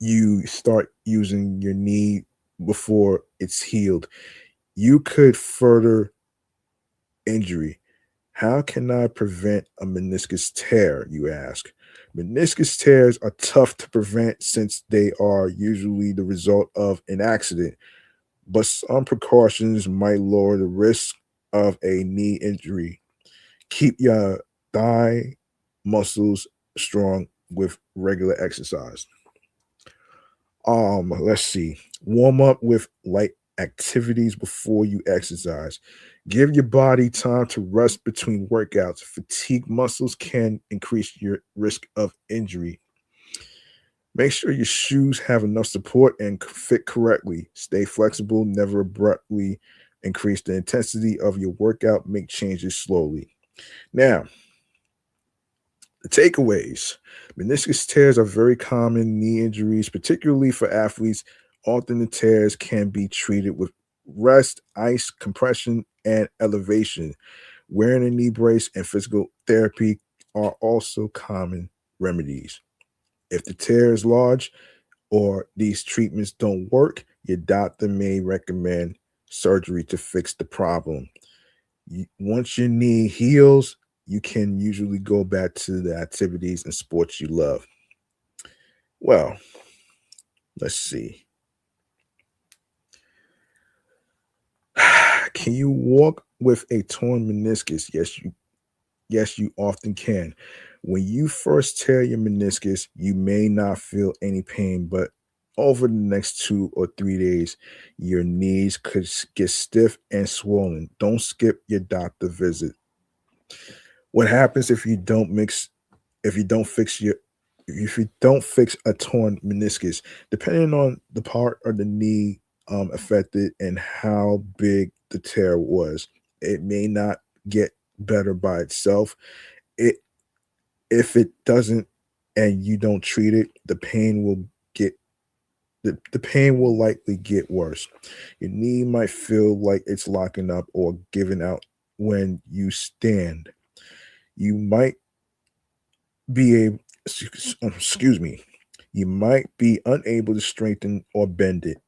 you start using your knee before it's healed, you could further injury. How can I prevent a meniscus tear, you ask? Meniscus tears are tough to prevent since they are usually the result of an accident. but some precautions might lower the risk of a knee injury. Keep your thigh muscles strong with regular exercise. Let's see. Warm up with light activities before you exercise. Give your body time to rest between workouts. Fatigue muscles can increase your risk of injury. Make sure your shoes have enough support and fit correctly. Stay flexible, never abruptly increase the intensity of your workout. Make changes slowly. Now, the takeaways. Meniscus tears are very common knee injuries, particularly for athletes. Often the tears can be treated with rest, ice, compression, and elevation. Wearing a knee brace and physical therapy are also common remedies. If the tear is large or these treatments don't work, your doctor may recommend surgery to fix the problem. Once your knee heals, you can usually go back to the activities and sports you love. Well, let's see. Can you walk with a torn meniscus? Yes, you often can. When you first tear your meniscus, you may not feel any pain, but over the next 2 or 3 days, your knees could get stiff and swollen. Don't skip your doctor visit. What happens if you don't fix your if you don't fix a torn meniscus, depending on the part of the knee affected and how big the tear was, it may not get better by itself. It If it doesn't and you don't treat it, get the pain will likely get worse. Your knee might feel like it's locking up or giving out when you stand. You might be able excuse me, you might be unable to strengthen or bend it.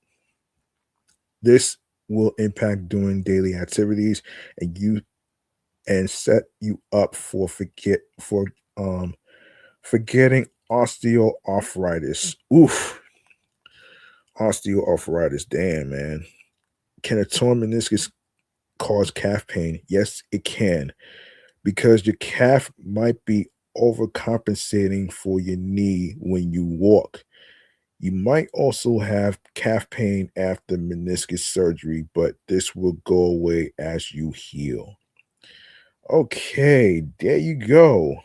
This will impact doing daily activities and set you up for forgetting osteoarthritis. Oof, osteoarthritis. Damn, man. Can a torn meniscus cause calf pain? Yes, it can, because your calf might be overcompensating for your knee when you walk. You might also have calf pain after meniscus surgery, but this will go away as you heal. Okay, there you go.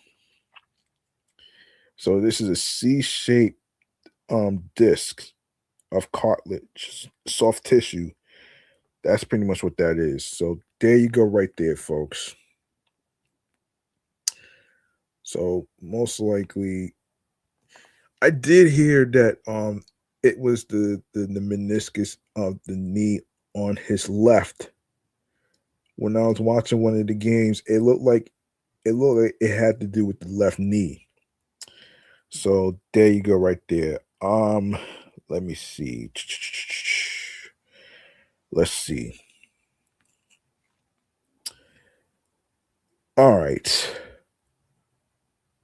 So this is a C-shaped disc of cartilage, soft tissue. That's pretty much what that is. So there you go, right there, folks. So most likely, I did hear that it was the meniscus of the knee on his left. When I was watching one of the games, it looked like it had to do with the left knee. So there you go, right there. Let me see. Let's see. All right.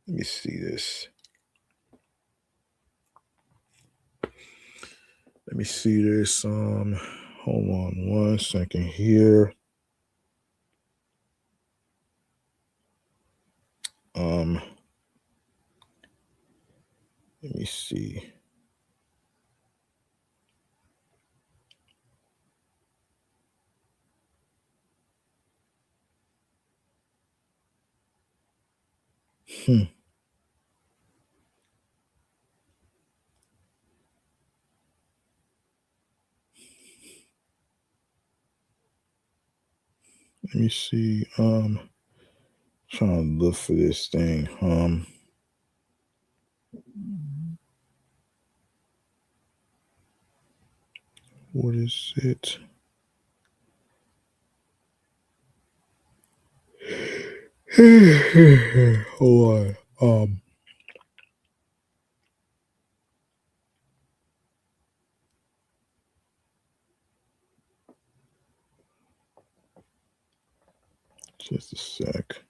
Let me see this. Let me see this. Hold on one second here. Let me see. Hmm. Let me see. Trying to look for this thing. What is it? Hold on. Just a sec.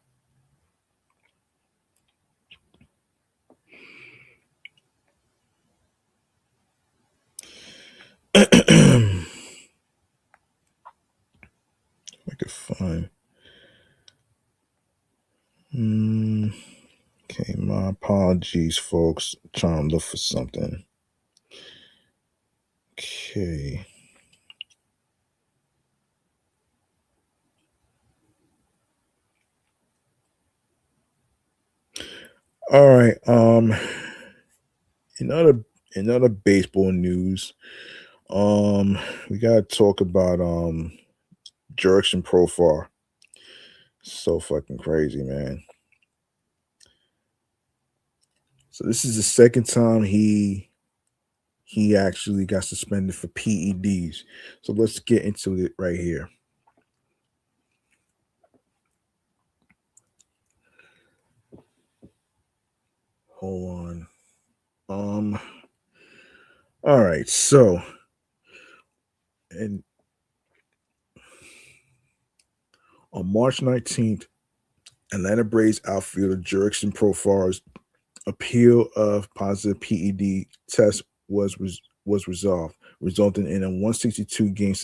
could find. Okay, my apologies, folks. I'm trying to look for something. Okay. All right. In other baseball news, we gotta talk about Jurickson Profar. So fucking crazy, man. So this is the second time he actually got suspended for PEDs. So let's get into it right here. Hold on. All right. So, and on March 19th, Atlanta Braves outfielder Jurickson Profar's appeal of positive PED test was resolved, resulting in a 162 game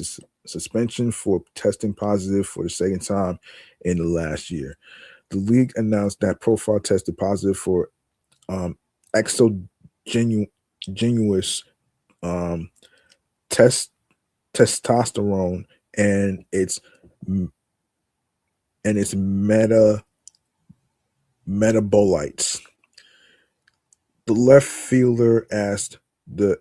suspension for testing positive for the second time in the last year. The league announced that Profar tested positive for exogenous test testosterone and its metabolites. The left fielder asked the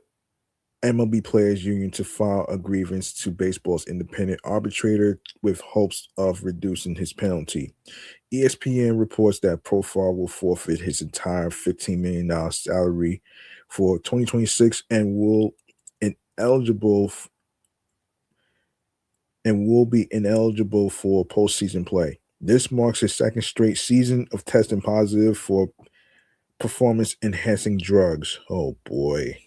MLB Players Union to file a grievance to baseball's independent arbitrator with hopes of reducing his penalty. ESPN reports that Profar will forfeit his entire $15 million salary for 2026 and will ineligible be ineligible for postseason play. This marks his second straight season of testing positive for performance enhancing drugs. Oh boy.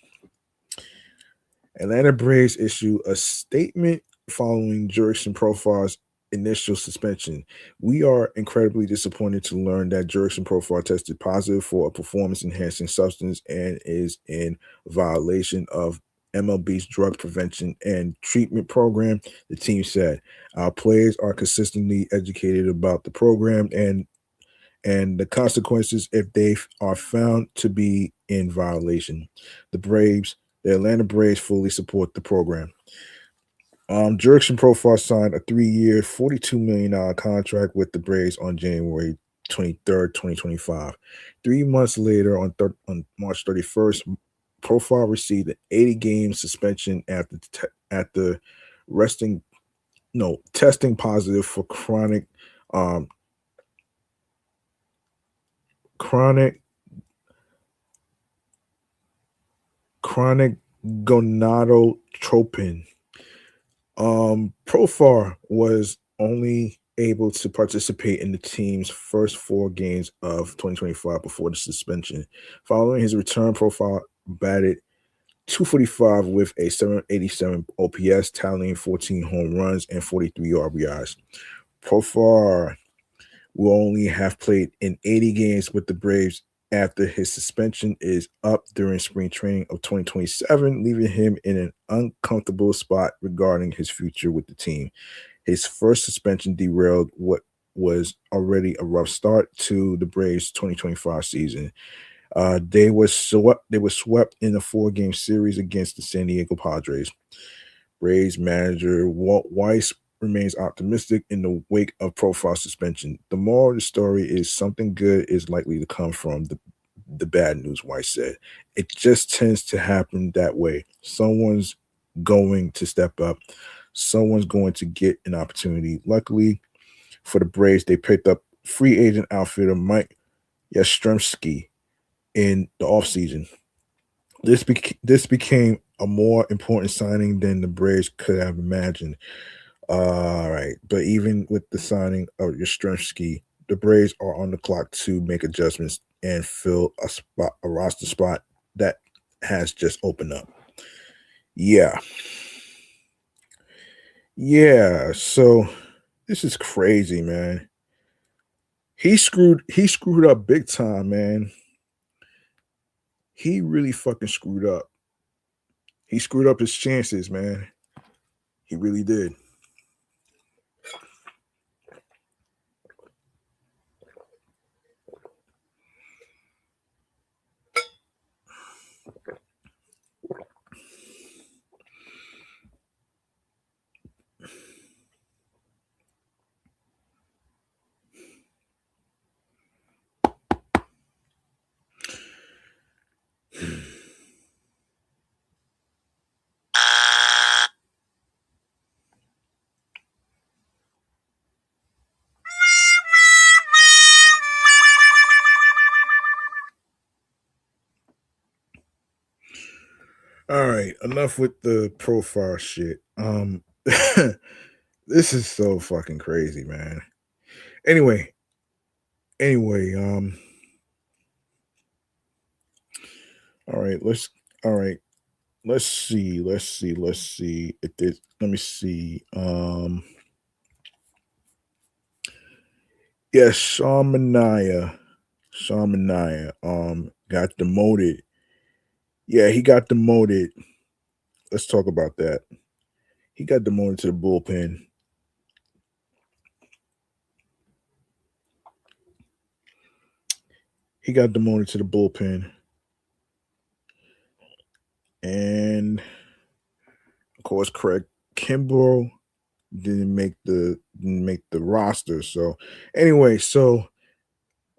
Atlanta Braves issue a statement following Jurickson Profar's initial suspension. We are incredibly disappointed to learn that Jurickson Profar tested positive for a performance enhancing substance and is in violation of MLB's drug prevention and treatment program, the team said. Our players are consistently educated about the program and the consequences if they are found to be in violation. The Atlanta Braves fully support the program. Jurickson Profar signed a 3-year, $42 million contract with the Braves on January 23rd, 2025. 3 months later, on March 31st, Profar received an 80-game suspension after testing positive for chronic gonadotropin. Profar was only able to participate in the team's first 4 games of 2025 before the suspension. Following his return, Profar batted .245 with a 787 OPS, tallying 14 home runs and 43 RBIs. Profar will only have played in 80 games with the Braves after his suspension is up during spring training of 2027, leaving him in an uncomfortable spot regarding his future with the team. His first suspension derailed what was already a rough start to the Braves' 2025 season. They were swept in a 4-game series against the San Diego Padres. Braves manager Walt Weiss remains optimistic in the wake of Profar's suspension. The moral of the story is something good is likely to come from the bad news, Weiss said. It just tends to happen that way. Someone's going to step up. Someone's going to get an opportunity. Luckily for the Braves, they picked up free agent outfielder Mike Yastrzemski in the offseason. This became a more important signing than the Braves could have imagined. All right. But even with the signing of Yastrzemski, the Braves are on the clock to make adjustments and fill a roster spot that has just opened up. Yeah. So this is crazy, man. He screwed up big time, man. He really fucking screwed up. He screwed up his chances, man. He really did. All right, enough with the profile shit. This is so fucking crazy, man. Anyway, anyway, all right, all right, let's see. If this, let me see. Yes, Sean Manaea, got demoted. Yeah, he got demoted. Let's talk about that. He got demoted to the bullpen. He got demoted to the bullpen. And of course, Craig Kimbrel didn't make the roster. So anyway, so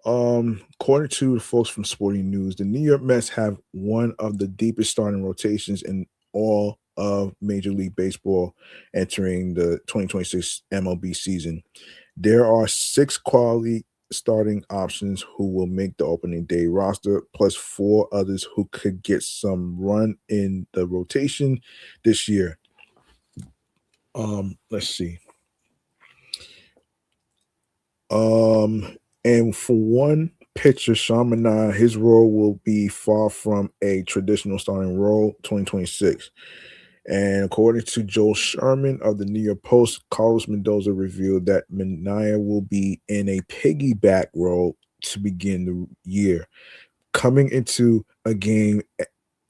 according to the folks from Sporting News, the New York Mets have one of the deepest starting rotations in all of Major League Baseball entering the 2026 MLB season. There are 6 quality starting options who will make the opening day roster, plus 4 others who could get some run in the rotation this year. Let's see. And for one pitcher, Sean Manaea, his role will be far from a traditional starting role 2026. And according to Joel Sherman of the New York Post, Carlos Mendoza revealed that Manaea will be in a piggyback role to begin the year, coming into a game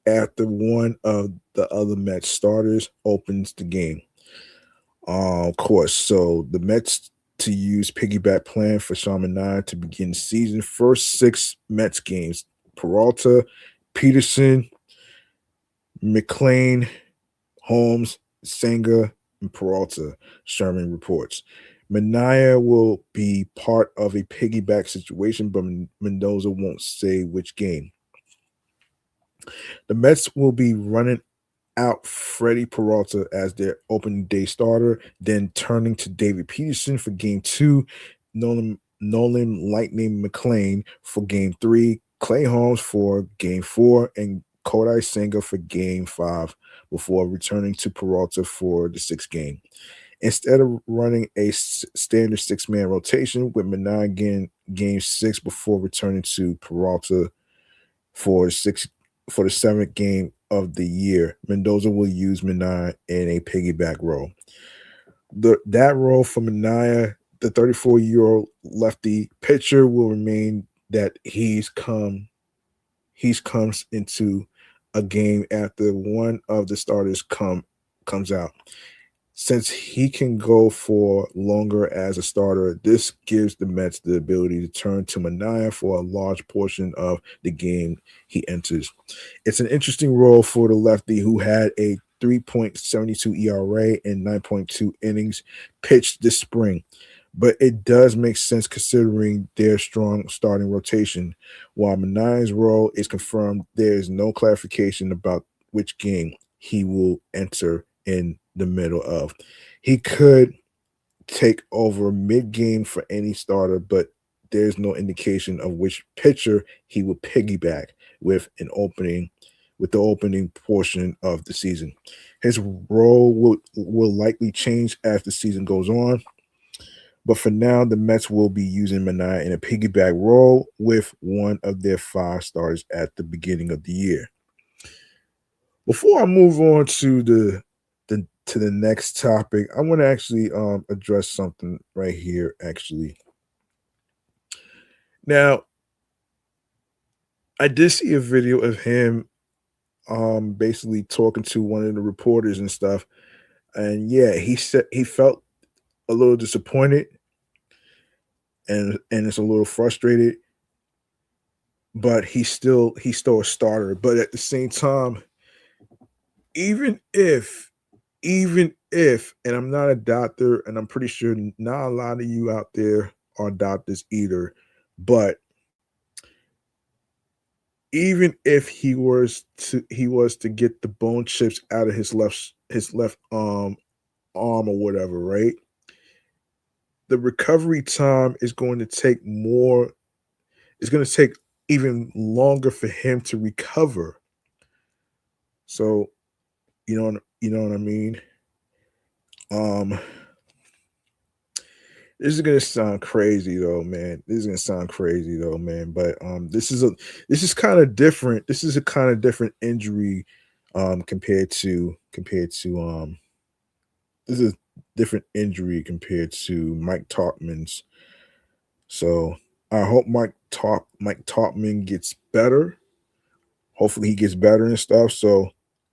after one of the other Mets starters opens the game. Of course, so the Mets to use piggyback plan for Sean Manaea to begin the season. First 6 Mets games: Peralta, Peterson, McLean, Holmes, Senga, and Peralta, Sherman reports. Manaea will be part of a piggyback situation, but Mendoza won't say which game. The Mets will be running out Freddie Peralta as their opening day starter, then turning to David Peterson for game 2, Nolan Lightning McLean for game 3, Clay Holmes for game 4, and Kodai Senga for game 5 before returning to Peralta for the 6th game. Instead of running a standard 6-man rotation with Manaea again game 6 before returning to Peralta for the 7th game of the year, Mendoza will use Manaea in a piggyback role. That role for Manaea, the 34-year-old lefty pitcher, will remain that he's comes into a game after one of the starters comes out. Since he can go for longer as a starter, this gives the Mets the ability to turn to Manaea for a large portion of the game he enters. It's an interesting role for the lefty who had a 3.72 ERA and 9.2 innings pitched this spring, but it does make sense considering their strong starting rotation. While Manaea's role is confirmed, there is no clarification about which game he will enter in the middle of. He could take over mid-game for any starter, but there's no indication of which pitcher he will piggyback with the opening portion of the season. His role will likely change as the season goes on, but for now, the Mets will be using Manaea in a piggyback role with one of their 5 starters at the beginning of the year. Before I move on to the next topic, I want to actually address something right here. Actually, now I did see a video of him basically talking to one of the reporters and stuff, and yeah, he said he felt a little disappointed and it's a little frustrated, but he's still a starter. But at the same time, even if and I'm not a doctor, and I'm pretty sure not a lot of you out there are doctors either, but even if he was to get the bone chips out of his left arm or whatever, right? The recovery time is going to take more. It's going to take even longer for him to recover So you know what I mean. Um, this is gonna sound crazy though, man. This is gonna sound crazy though, man. But this is kind of different. This is a kind of different injury, compared to this is a different injury compared to Mike Tauchman's. So I hope Mike Tauchman gets better. Hopefully he gets better and stuff. So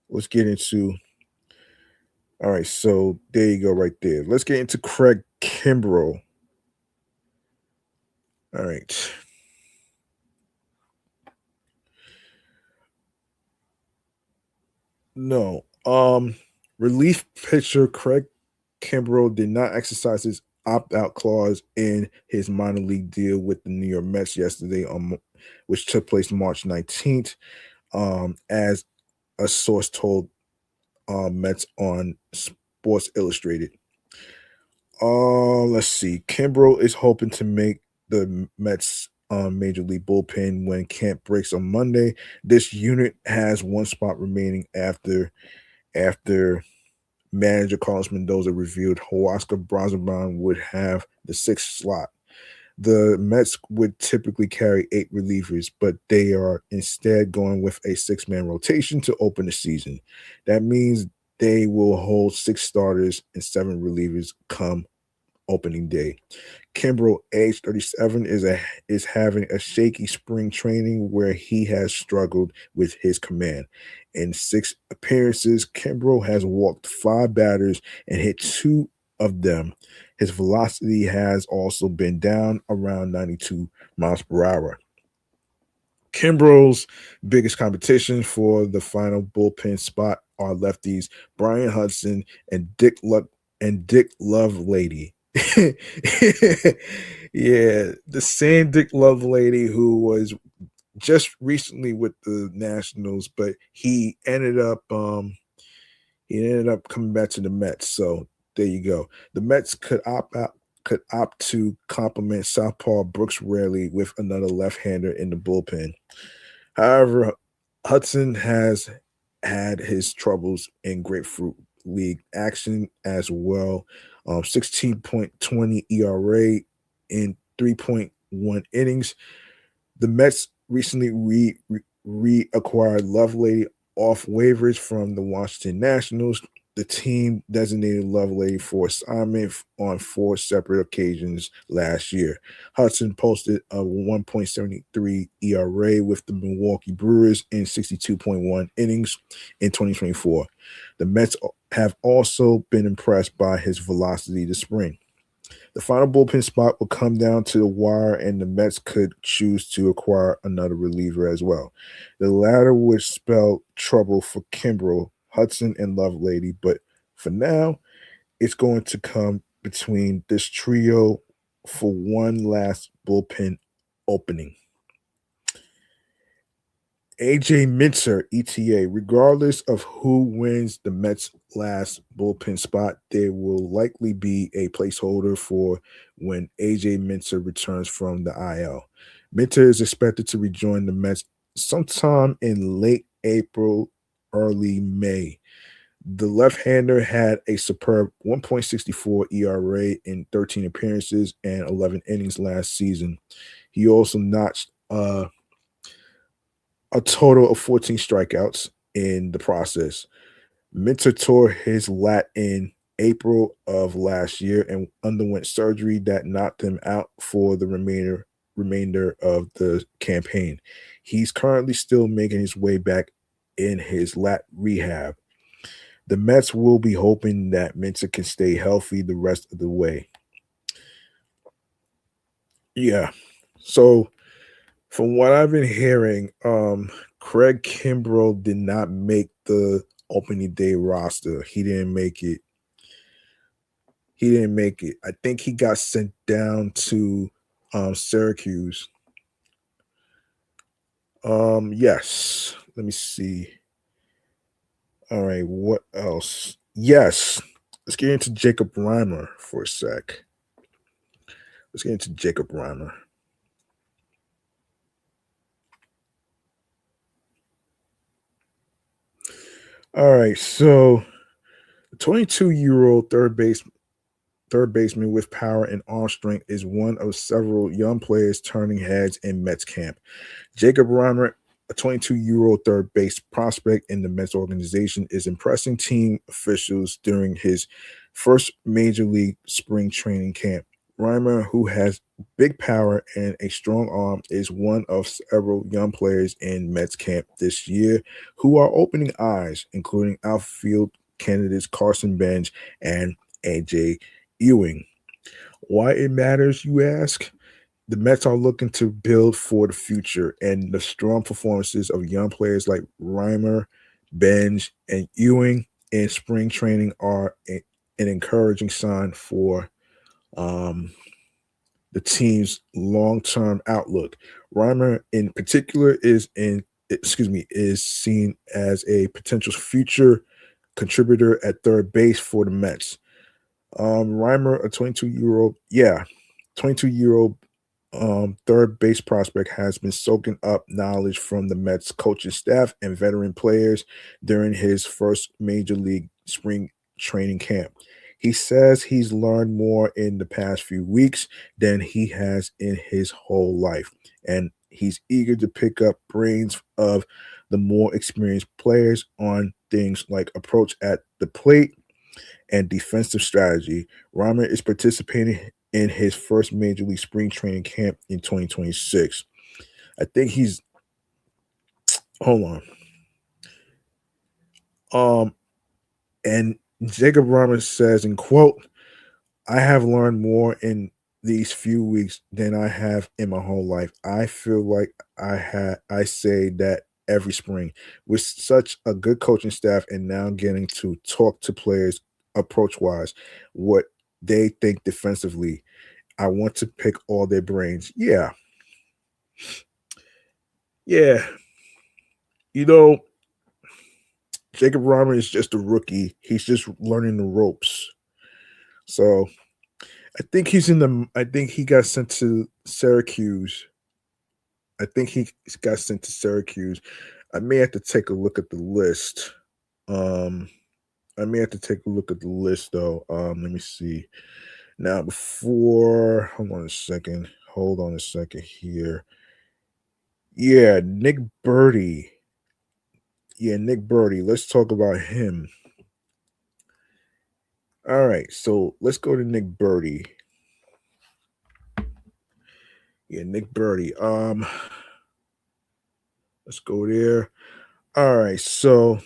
let's get into all right. So there you go, right there. Let's get into Craig Kimbrel. All right. No. Relief pitcher Craig Kimbrel did not exercise his opt-out clause in his minor league deal with the New York Mets yesterday, which took place March 19th. As a source told Mets on Sports Illustrated. Let's see. Kimbrel is hoping to make the Mets major league bullpen when camp breaks on Monday. This unit has one spot remaining after manager Carlos Mendoza revealed Huascar Brazoban would have the sixth slot. The Mets would typically carry 8 relievers, but they are instead going with a 6-man rotation to open the season. That means they will hold 6 starters and 7 relievers come opening day. Kimbrel, age 37, is having a shaky spring training where he has struggled with his command. In 6 appearances, Kimbrel has walked 5 batters and hit 2 of them. His velocity has also been down around 92 miles per hour. Kimbrel's biggest competition for the final bullpen spot are lefties Brian Hudson and Dick Lovelady. Yeah, the same Dick Lovelady who was just recently with the Nationals, but he ended up coming back to the Mets. So there you go. The Mets could opt to complement Southpaw Brooks Raley with another left-hander in the bullpen. However, Hudson has had his troubles in Grapefruit League action as well. 16.20 ERA in 3.1 innings. The Mets recently reacquired Lovelady off waivers from the Washington Nationals. The team designated Lovelady for assignment on 4 separate occasions last year. Hudson posted a 1.73 ERA with the Milwaukee Brewers in 62.1 innings in 2024. The Mets have also been impressed by his velocity this spring. The final bullpen spot will come down to the wire, and the Mets could choose to acquire another reliever as well. The latter would spell trouble for Kimbrel, Hudson, and Lovelady, but for now, it's going to come between this trio for one last bullpen opening. AJ Minter, ETA. Regardless of who wins the Mets' last bullpen spot, there will likely be a placeholder for when AJ Minter returns from the IL. Minter is expected to rejoin the Mets sometime in late April, early May. The left-hander had a superb 1.64 ERA in 13 appearances and 11 innings last season. He also notched a total of 14 strikeouts in the process. Minter tore his lat in April of last year and underwent surgery that knocked him out for the remainder of the campaign. He's currently still making his way back in his lat rehab. The Mets will be hoping that Minter can stay healthy the rest of the way. Yeah. So from what I've been hearing, Craig Kimbrel did not make the opening day roster. He didn't make it. He didn't make it. I think he got sent down to Syracuse. Yes. Let me see. All right, what else? Yes. Let's get into Jacob Reimer for a sec. Let's get into Jacob Reimer. All right, so the 22-year-old third baseman with power and arm strength is one of several young players turning heads in Mets camp. Jacob Reimer, a 22-year-old third base prospect in the Mets organization, is impressing team officials during his first major league spring training camp. Reimer, who has big power and a strong arm, is one of several young players in Mets camp this year who are opening eyes, including outfield candidates Carson Benge and AJ Ewing. Why it matters, you ask? The Mets are looking to build for the future, and the strong performances of young players like Reimer, Benj, and Ewing in spring training are an encouraging sign for um, the team's long-term outlook. Reimer, in particular, is seen as a potential future contributor at third base for the Mets. Reimer, a 22-year-old third base prospect, has been soaking up knowledge from the Mets coaching staff and veteran players during his first major league spring training camp. He says he's learned more in the past few weeks than he has in his whole life, and he's eager to pick up brains of the more experienced players on things like approach at the plate and defensive strategy. Reimer is participating in his first major league spring training camp in 2026. I think he's hold on. Um and Jacob Reimer says in quote, I have learned more in these few weeks than I have in my whole life. I feel like I say that every spring with such a good coaching staff and now getting to talk to players approach wise, what they think defensively. I want to pick all their brains. Yeah. Yeah. You know, Jacob Reimer is just a rookie. He's just learning the ropes. So I think he got sent to Syracuse. I think he got sent to Syracuse. I may have to take a look at the list. Um I may have to take a look at the list though. Let me see. Now before hold on a second. Hold on a second here. Yeah, Nick Burdi. Yeah, Nick Burdi. Let's talk about him. All right, so let's go to Nick Burdi. Yeah, Nick Burdi. Let's go there. All right, so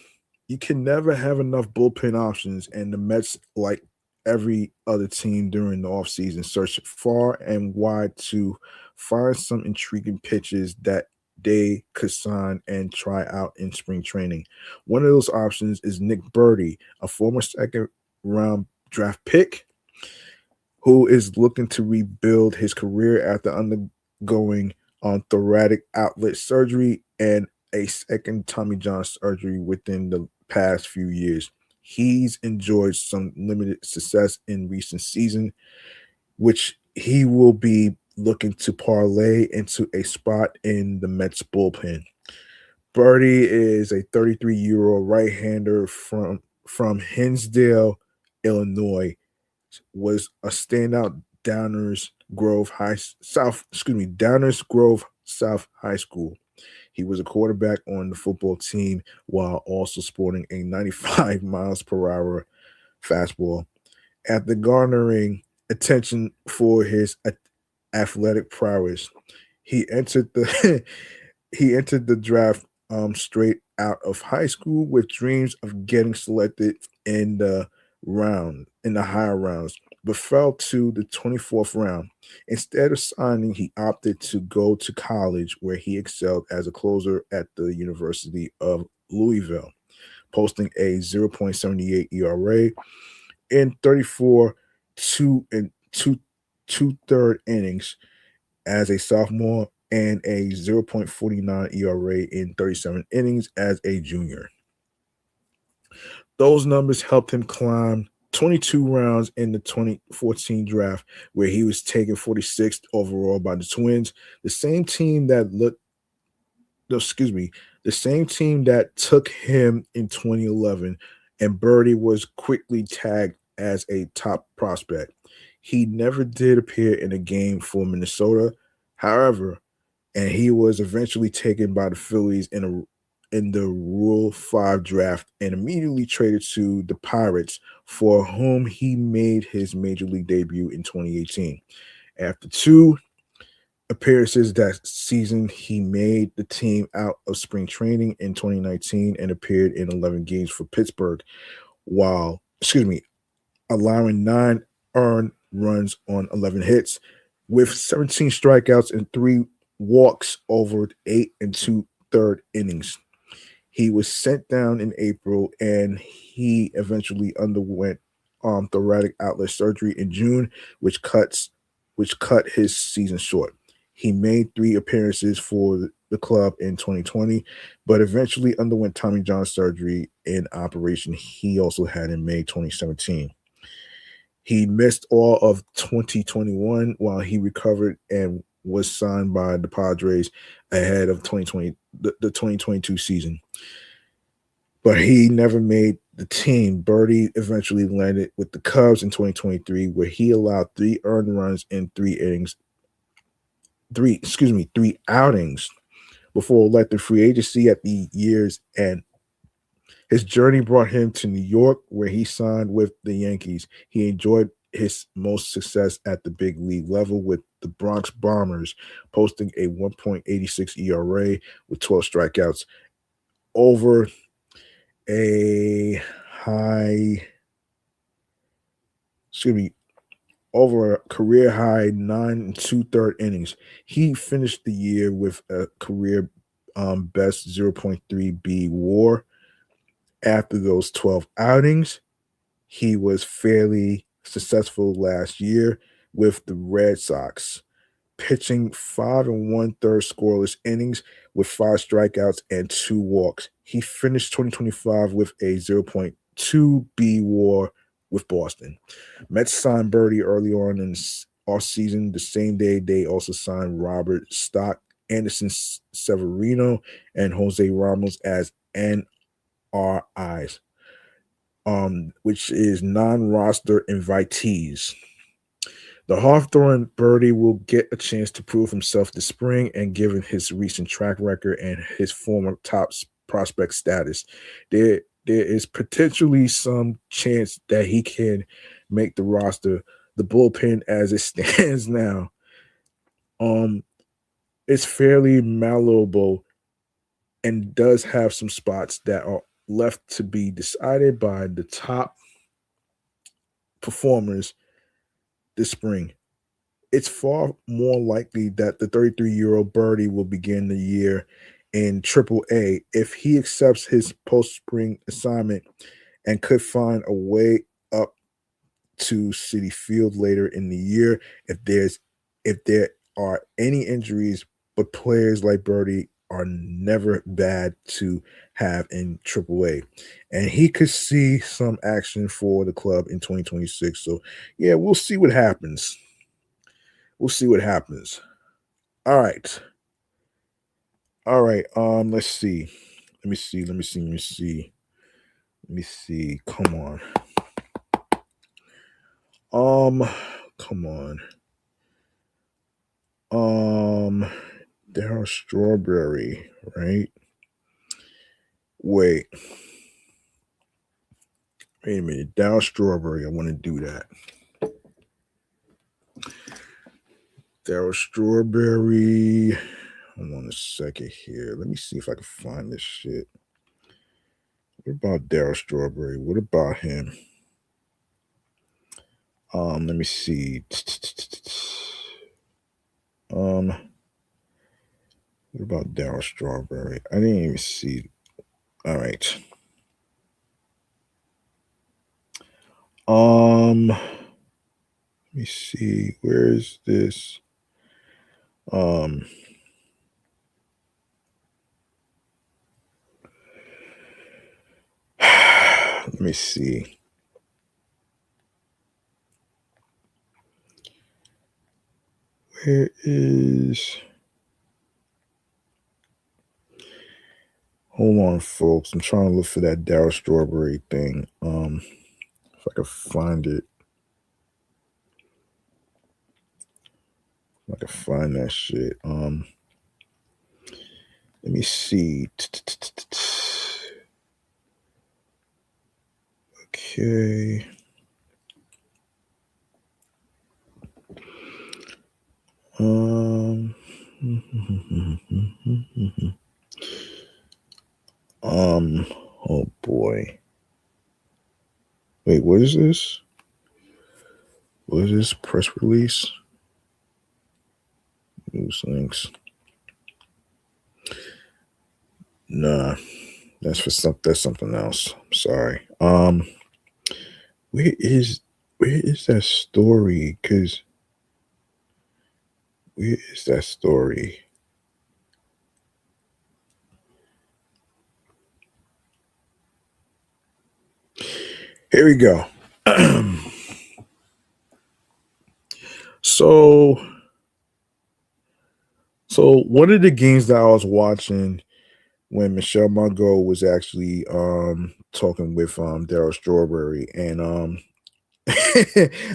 you can never have enough bullpen options, and the Mets, like every other team during the offseason, search far and wide to find some intriguing pitches that they could sign and try out in spring training. One of those options is Nick Burdi, a former second round draft pick who is looking to rebuild his career after undergoing thoracic outlet surgery and a second Tommy John surgery within the past few years. He's enjoyed some limited success in recent season, which he will be looking to parlay into a spot in the Mets bullpen. Burdi is a 33-year-old right-hander from Hinsdale, Illinois, was a standout Downers Grove South High School. He was a quarterback on the football team while also sporting a 95 miles per hour fastball. After garnering attention for his athletic prowess, he entered the he entered the draft straight out of high school with dreams of getting selected in the higher rounds, but fell to the 24th round. Instead of signing, he opted to go to college where he excelled as a closer at the University of Louisville, posting a 0.78 ERA in 34 two third innings as a sophomore and a 0.49 ERA in 37 innings as a junior. Those numbers helped him climb 22 rounds in the 2014 draft, where he was taken 46th overall by the Twins, the same team that looked, no, excuse me, the same team that took him in 2011, and Burdi was quickly tagged as a top prospect. He never did appear in a game for Minnesota, however, and he was eventually taken by the Phillies in the Rule 5 draft and immediately traded to the Pirates, for whom he made his major league debut in 2018. After two appearances that season, he made the team out of spring training in 2019 and appeared in 11 games for Pittsburgh, allowing 9 earned runs on 11 hits with 17 strikeouts and 3 walks over 8 and 2/3 innings. He was sent down in April, and he eventually underwent thoracic outlet surgery in June, which cut his season short. He made 3 appearances for the club in 2020, but eventually underwent Tommy John surgery in operation he also had in May 2017. He missed all of 2021 while he recovered and was signed by the Padres ahead of the 2022 season. But he never made the team. Burdi eventually landed with the Cubs in 2023, where he allowed 3 earned runs in 3 innings, 3 outings before electing free agency at the year's end. His journey brought him to New York, where he signed with the Yankees. He enjoyed his most success at the big league level with the Bronx Bombers, posting a 1.86 ERA with 12 strikeouts over a high, over a career high 9 and 2/3 innings. He finished the year with a career best 0.3 B WAR. After those 12 outings, he was fairly successful last year with the Red Sox, pitching 5 and 1/3 scoreless innings with 5 strikeouts and 2 walks. He finished 2025 with a 0.2 B WAR with Boston. Mets signed Burdi early on in off season. The same day, they also signed Robert Stock, Anderson Severino, and Jose Ramos as NRIs, which is non-roster invitees. The Hawthorne Burdi will get a chance to prove himself this spring, and given his recent track record and his former top prospect status, there is potentially some chance that he can make the roster. The bullpen, as it stands now, it's fairly malleable and does have some spots that are left to be decided by the top performers this spring. It's far more likely that the 33-year-old Burdi will begin the year in AAA if he accepts his post-spring assignment and could find a way up to Citi Field later in the year if there are any injuries. But players like Burdi are never bad to have in AAA, and he could see some action for the club in 2026. So yeah, we'll see what happens. We'll see what happens. All right. All right. Let's see. Let me see. Let me see. Let me see. Let me see. Come on. Come on. Darryl Strawberry, right? Wait. Wait a minute. Darryl Strawberry. I want to do that. Darryl Strawberry. Hold on a second here. Let me see if I can find this shit. What about Darryl Strawberry? What about him? Let me see. What about Darryl Strawberry? I didn't even see. All right. Let me see. Where is this? Let me see. Where is Hold on, folks. I'm trying to look for that Darryl Strawberry thing. If I can find it. If I can find that shit. Let me see. Okay. Oh boy. Wait, what is this? What is this press release? News links. Nah, that's something else. I'm sorry. Where is that story? Cause where is that story? Here we go. So one of the games that I was watching when Michelle Margaux was actually talking with Darryl Strawberry, and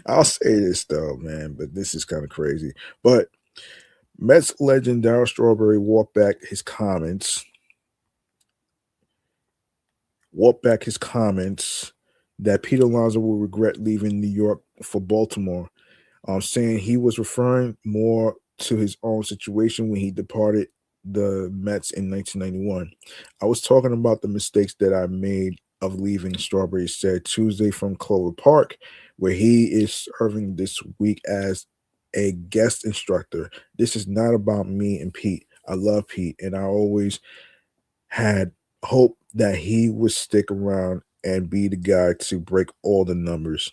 I'll say this though, man, but this is kind of crazy. But Mets legend Darryl Strawberry walked back his comments that Pete Alonso will regret leaving New York for Baltimore, saying he was referring more to his own situation when he departed the Mets in 1991. I was talking about the mistakes that I made of leaving, Strawberry said Tuesday from Clover Park, where he is serving this week as a guest instructor. This is not about me and Pete. I love Pete, and I always had hope that he would stick around and be the guy to break all the numbers.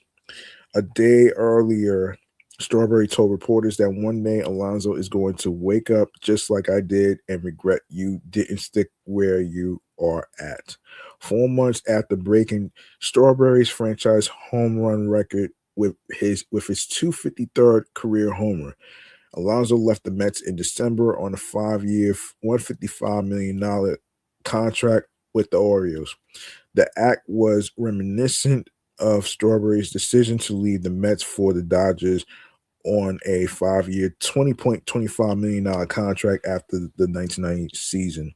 A day earlier, Strawberry told reporters that one day Alonso is going to wake up just like I did and regret you didn't stick where you are at. 4 months after breaking Strawberry's franchise home run record with his 253rd career homer, Alonso left the Mets in December on a 5-year, $155 million contract with the Orioles. The act was reminiscent of Strawberry's decision to leave the Mets for the Dodgers on a 5-year, $20.25 million contract after the 1990 season.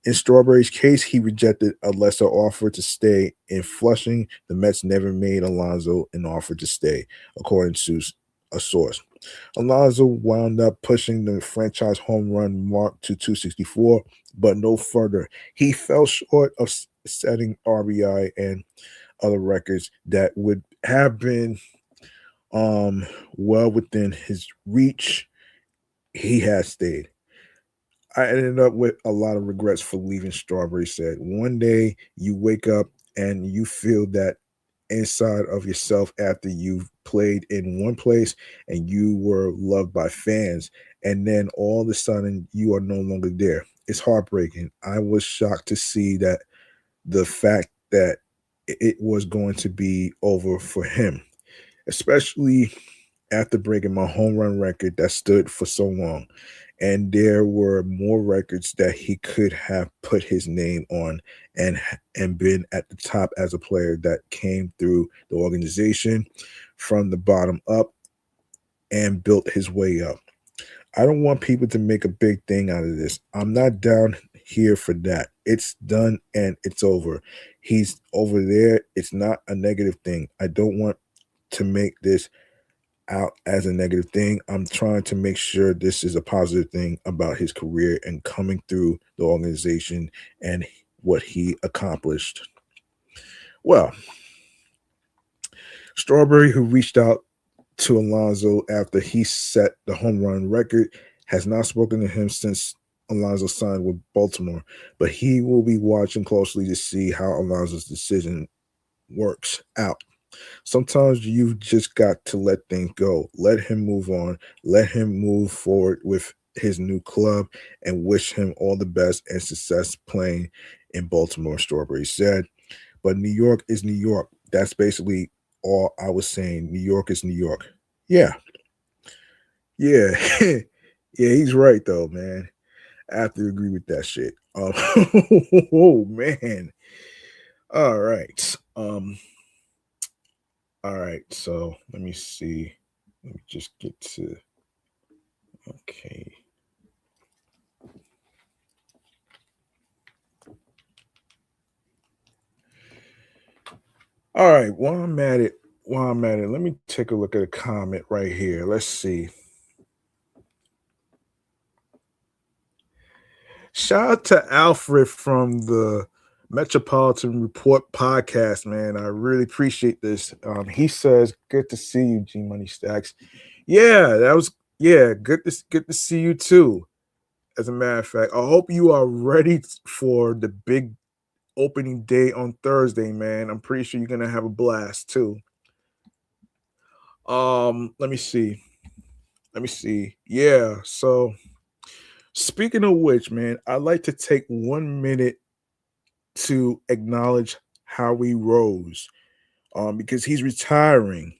In Strawberry's case, he rejected a lesser offer to stay in Flushing. The Mets never made Alonso an offer to stay, according to a source. Alonso wound up pushing the franchise home run mark to 264, but no further. He fell short of setting RBI and other records that would have been well within his reach. He has stayed. I ended up with a lot of regrets for leaving, Strawberry said. One day you wake up and you feel that inside of yourself after you've played in one place and you were loved by fans, and then all of a sudden you are no longer there. It's heartbreaking. I was shocked to see that the fact that it was going to be over for him, especially after breaking my home run record that stood for so long. And there were more records that he could have put his name on and been at the top as a player that came through the organization from the bottom up and built his way up. I don't want people to make a big thing out of this. I'm not down here for that. It's done and it's over. He's over there. It's not a negative thing. I don't want to make this out as a negative thing. I'm trying to make sure this is a positive thing about his career and coming through the organization and what he accomplished. Well, Strawberry, who reached out to Alonso after he set the home run record, has not spoken to him since Alonso signed with Baltimore, but he will be watching closely to see how Alonso's decision works out. Sometimes you've just got to let things go. Let him move on. Let him move forward with his new club and wish him all the best and success playing in Baltimore, Strawberry said. But New York is New York. That's basically all I was saying. New York is New York. Yeah. Yeah. Yeah, he's right, though, man. I have to agree with that shit. Um, oh man. All right. All right. So let me see. Let me just get to. Okay. All right. While I'm at it, let me take a look at a comment right here. Let's see. Shout out to Alfred from the Metropolitan Report podcast, man. I really appreciate this. He says, "Good to see you, G Money Stacks." Yeah, that was good to see you too. As a matter of fact, I hope you are ready for the big opening day on Thursday, man. I'm pretty sure you're gonna have a blast too. Let me see. Let me see. Yeah. So speaking of which, man, I'd like to take 1 minute to acknowledge Howie Rose, because he's retiring.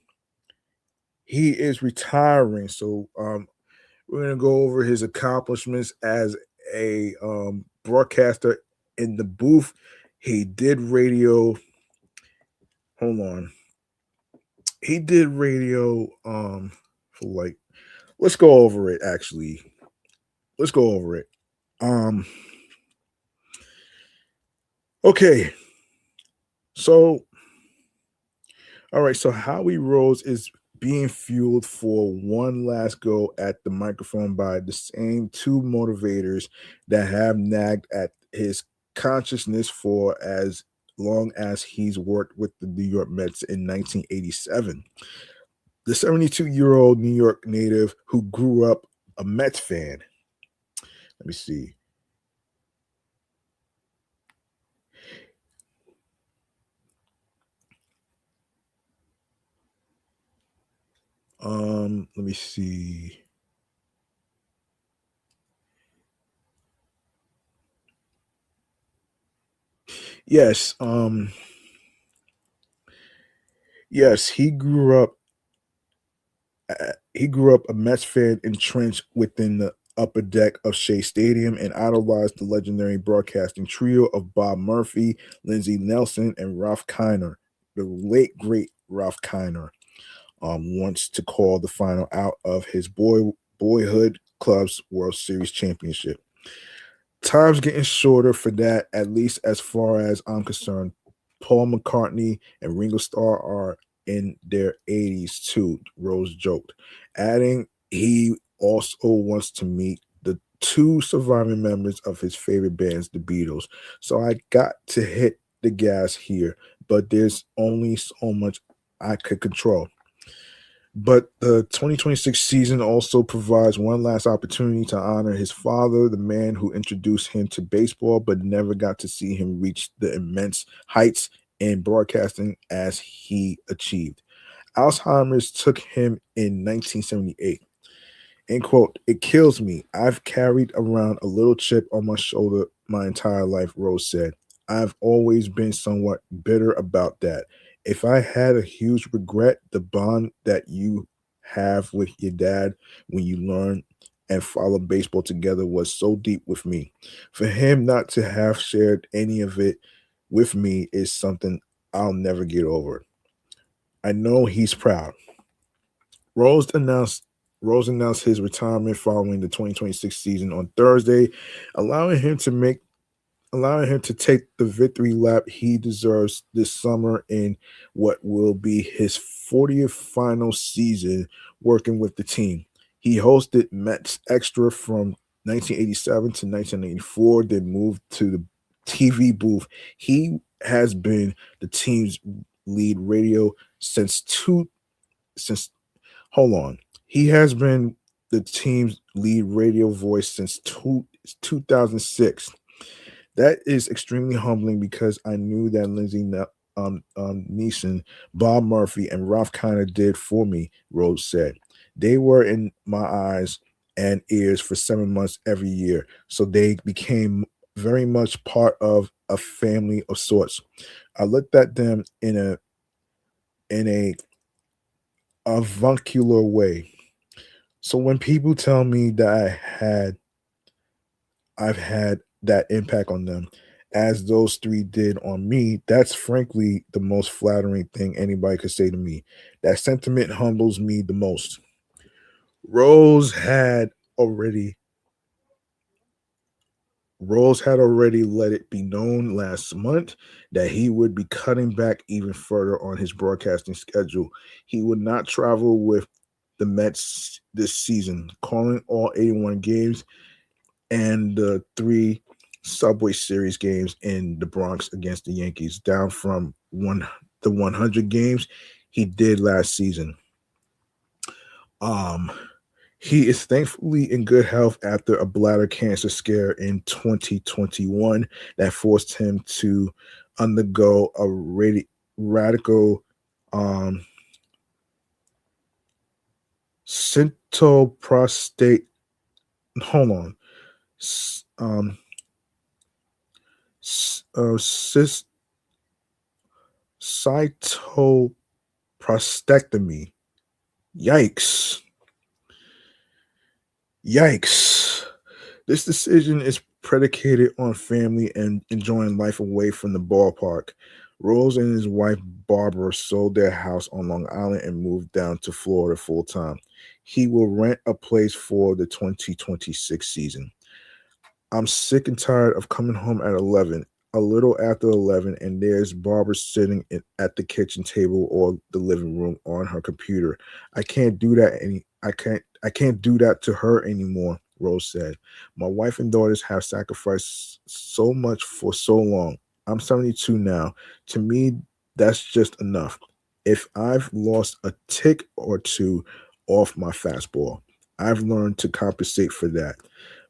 He is retiring. So we're gonna go over his accomplishments as a broadcaster in the booth. He did radio. Hold on. He did radio for like, let's go over it actually. Let's go over it. Um okay. So all right, so Howie Rose is being fueled for one last go at the microphone by the same two motivators that have nagged at his consciousness for as long as he's worked with the New York Mets in 1987. The 72-year-old New York native who grew up a Mets fan. Let me see. Let me see. Yes, yes, he grew up a Mets fan entrenched within the upper deck of Shea Stadium and idolized the legendary broadcasting trio of Bob Murphy, Lindsey Nelson, and Ralph Kiner. The late great Ralph Kiner wants to call the final out of his boyhood club's World Series championship. Time's getting shorter for that, at least as far as I'm concerned. Paul McCartney and Ringo Starr are in their 80s too, Rose joked, adding he also wants to meet the two surviving members of his favorite bands, the Beatles. So I got to hit the gas here, but there's only so much I could control. But the 2026 season also provides one last opportunity to honor his father, the man who introduced him to baseball, but never got to see him reach the immense heights in broadcasting as he achieved. Alzheimer's took him in 1978. End quote. It kills me. I've carried around a little chip on my shoulder my entire life, Rose said. I've always been somewhat bitter about that. If I had a huge regret, the bond that you have with your dad when you learn and follow baseball together was so deep with me. For him not to have shared any of it with me is something I'll never get over. I know he's proud. Rose announced Rose announced his retirement following the 2026 season on Thursday, allowing him to make allowing him to take the victory lap he deserves this summer in what will be his 40th final season working with the team. He hosted Mets Extra from 1987 to 1984, then moved to the TV booth. He has been the team's lead radio since hold on. He has been the team's lead radio voice since 2006. That is extremely humbling because I knew that Neeson, Bob Murphy, and Ralph Kiner did for me, Rose said. They were in my eyes and ears for 7 months every year, so they became very much part of a family of sorts. I looked at them in a avuncular way. So when people tell me that I've had that impact on them as those three did on me. That's frankly the most flattering thing anybody could say to me. That sentiment humbles me the most. Rose had already Rose had already let it be known last month that he would be cutting back even further on his broadcasting schedule. He would not travel with the Mets this season, calling all 81 games and the 3 Subway Series games in the Bronx against the Yankees, down from the 100 games he did last season. He is thankfully in good health after a bladder cancer scare in 2021 that forced him to undergo a radical cytoprostate. Hold on. Cytoprostectomy. Yikes. This decision is predicated on family and enjoying life away from the ballpark. Rose and his wife Barbara sold their house on Long Island and moved down to Florida full time. He will rent a place for the 2026 season. I'm sick and tired of coming home at 11, a little after 11, and there's Barbara sitting at the kitchen table or the living room on her computer. I can't do that I can't do that to her anymore, Rose said. My wife and daughters have sacrificed so much for so long. I'm 72 now. To me, that's just enough. If I've lost a tick or two off my fastball, I've learned to compensate for that.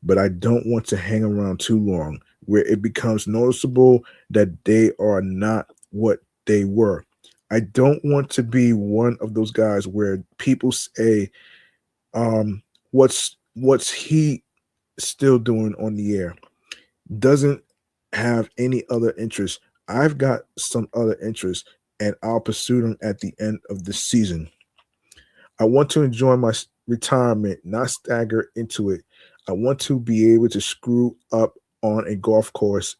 But I don't want to hang around too long where it becomes noticeable that they are not what they were. I don't want to be one of those guys where people say, what's he still doing on the air? Doesn't have any other interest. I've got some other interests, and I'll pursue them at the end of the season. I want to enjoy my retirement, not stagger into it. I want to be able to screw up on a golf course.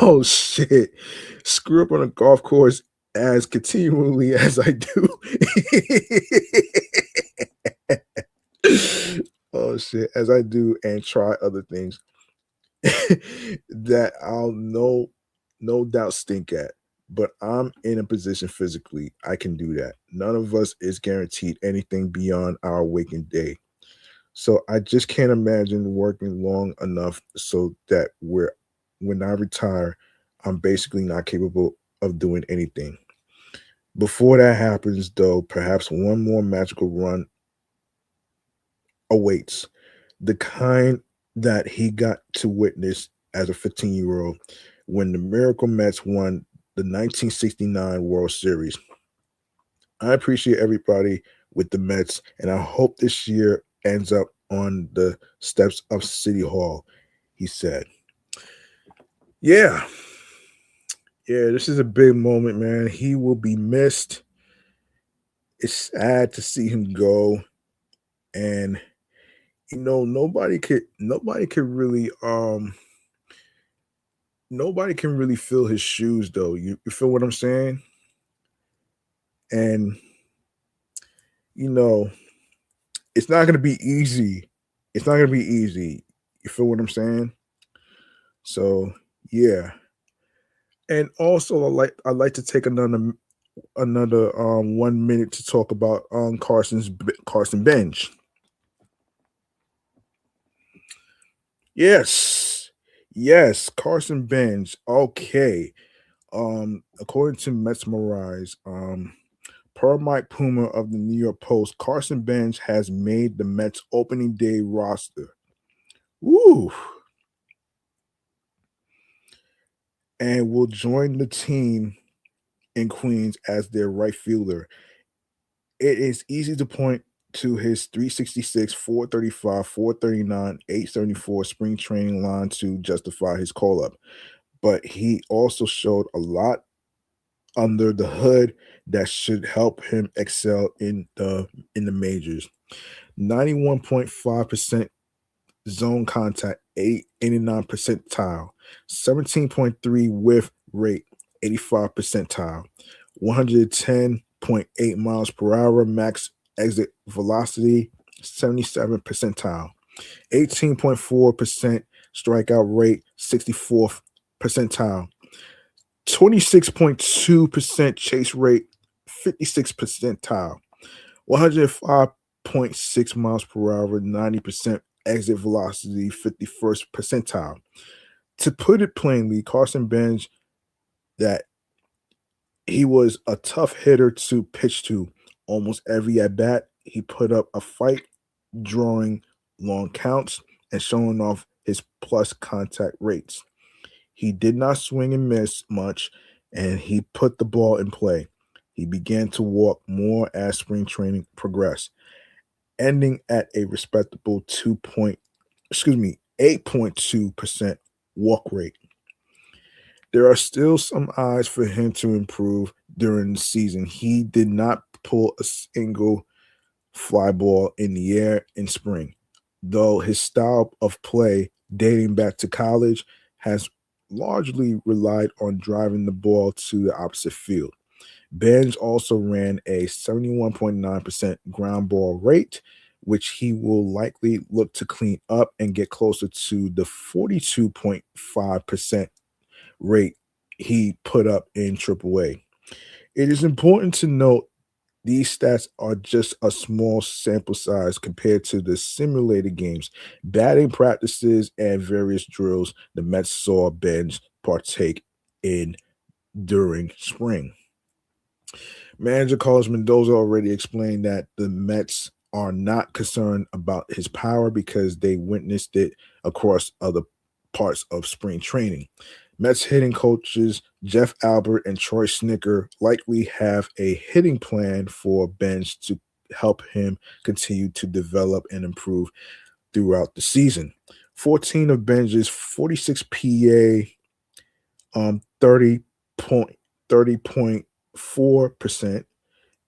Oh shit. Screw up on a golf course as continually as I do. Oh shit, as I do and try other things that I'll no doubt stink at. But I'm in a position physically I can do that. None of us is guaranteed anything beyond our waking day. So I just can't imagine working long enough so that when I retire, I'm basically not capable of doing anything. Before that happens, though, perhaps one more magical run awaits, the kind that he got to witness as a 15-year-old when the Miracle Mets won the 1969 World Series. I appreciate everybody with the Mets, and I hope this year ends up on the steps of City Hall, he said. Yeah. Yeah, this is a big moment, man. He will be missed. It's sad to see him go. And nobody could really fill his shoes though. You feel what I'm saying? And it's not gonna be easy. It's not gonna be easy. You feel what I'm saying? So yeah. And also I'd like to take another 1 minute to talk about Carson Benge. Yes, Carson Benge. Okay. According to Mesmerize, per Mike Puma of the New York Post, Carson Benge has made the Mets opening day roster. Woo! And will join the team in Queens as their right fielder. It is easy to point to his 366, 435, 439, 874 spring training line to justify his call up. But he also showed a lot under the hood that should help him excel in the majors. 91.5% zone contact, 89 percentile, 17.3 whiff rate, 85 percentile, 110.8 miles per hour max exit velocity, 77 percentile, 18.4% strikeout rate, 64th percentile, 26.2% chase rate, 56 percentile, 105.6 miles per hour, 90% exit velocity, 51st percentile. To put it plainly, Carson Benge, that he was a tough hitter to pitch to. Almost every at bat, he put up a fight, drawing long counts and showing off his plus contact rates. He did not swing and miss much, and he put the ball in play. He began to walk more as spring training progressed, ending at a respectable 8.2% walk rate. There are still some odds for him to improve during the season. He did not pull a single fly ball in the air in spring, though his style of play dating back to college has largely relied on driving the ball to the opposite field. Benge also ran a 71.9% ground ball rate, which he will likely look to clean up and get closer to the 42.5% rate he put up in AAA. It is important to note these stats are just a small sample size compared to the simulated games, batting practices, and various drills the Mets saw Benge partake in during spring. Manager Carlos Mendoza already explained that the Mets are not concerned about his power because they witnessed it across other parts of spring training. Mets hitting coaches Jeff Albert and Troy Snicker likely have a hitting plan for Benge to help him continue to develop and improve throughout the season. 14 of Benge's 46 PA, 30.4%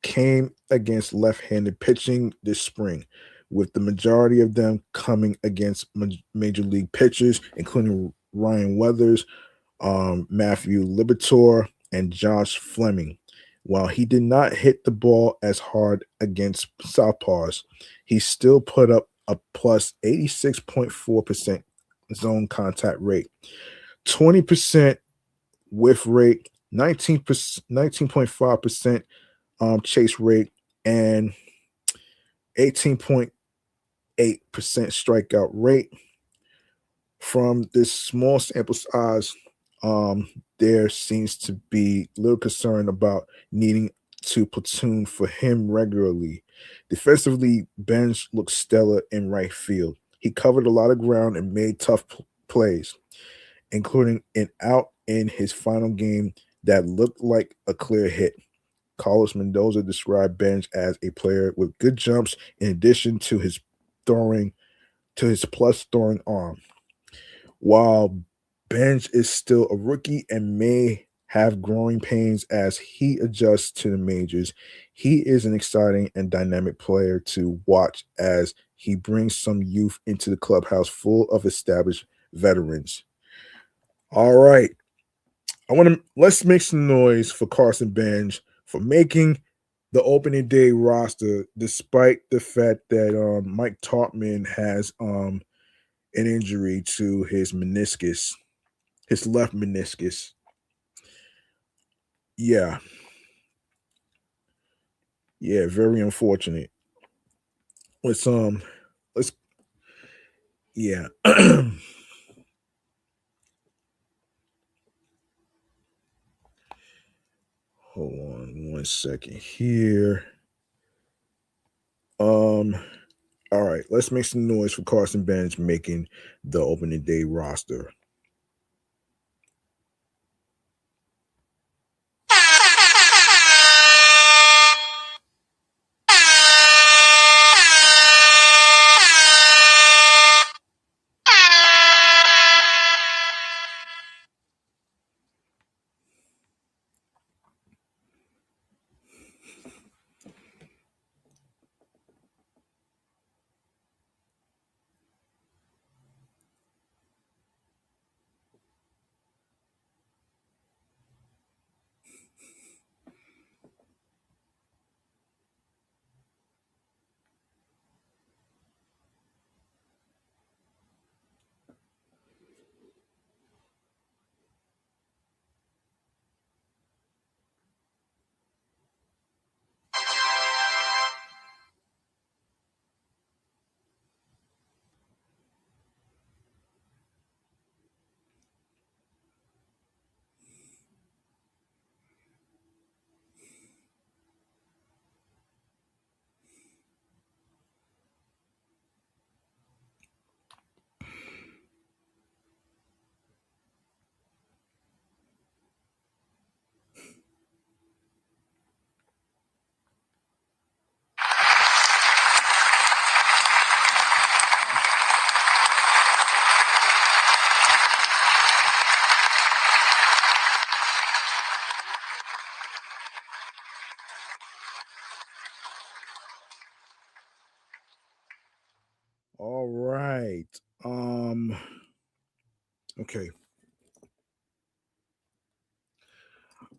came against left-handed pitching this spring, with the majority of them coming against major league pitchers, including Ryan Weathers, Matthew Liberatore, and Josh Fleming. While he did not hit the ball as hard against southpaws, he still put up a plus 86.4% zone contact rate, 20% whiff rate, 19.5% chase rate, and 18.8% strikeout rate. From this small sample size, there seems to be little concern about needing to platoon for him regularly. Defensively, Benge looked stellar in right field. He covered a lot of ground and made tough plays, including an out in his final game that looked like a clear hit. Carlos Mendoza described Benge as a player with good jumps in addition to his plus throwing arm. While Benge is still a rookie and may have growing pains as he adjusts to the majors, he is an exciting and dynamic player to watch as he brings some youth into the clubhouse full of established veterans. All right. Let's make some noise for Carson Benge for making the opening day roster, despite the fact that Mike Tauchman has an injury to his meniscus, his left meniscus. Yeah, very unfortunate. Let's yeah. Hold on one second here. All right, let's make some noise for Carson Benge making the opening day roster. All right. Okay.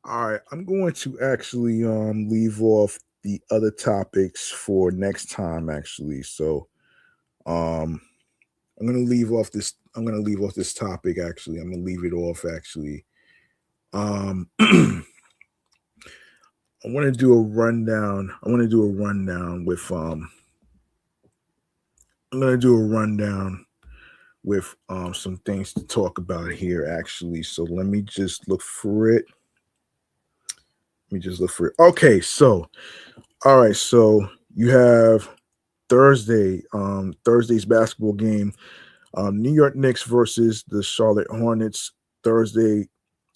All right. I'm going to actually leave off the other topics for next time actually. So um I'm gonna leave off this topic actually. I'm gonna leave it off actually. I want to do a rundown. I'm gonna do a rundown with some things to talk about here actually. So let me just look for it. Okay, so all right, so you have Thursday's basketball game. New York Knicks versus the Charlotte Hornets. Thursday,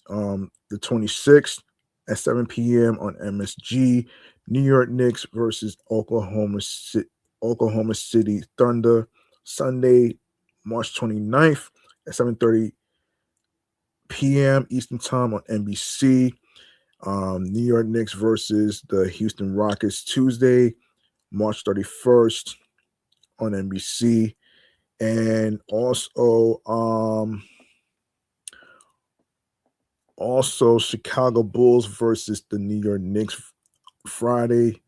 the 26th at 7 p.m. on MSG. New York Knicks versus Oklahoma City Thunder. Sunday, March 29th at 7:30 p.m. Eastern Time on NBC. New York Knicks versus the Houston Rockets. Tuesday, March 31st on NBC. And also Chicago Bulls versus the New York Knicks. Friday,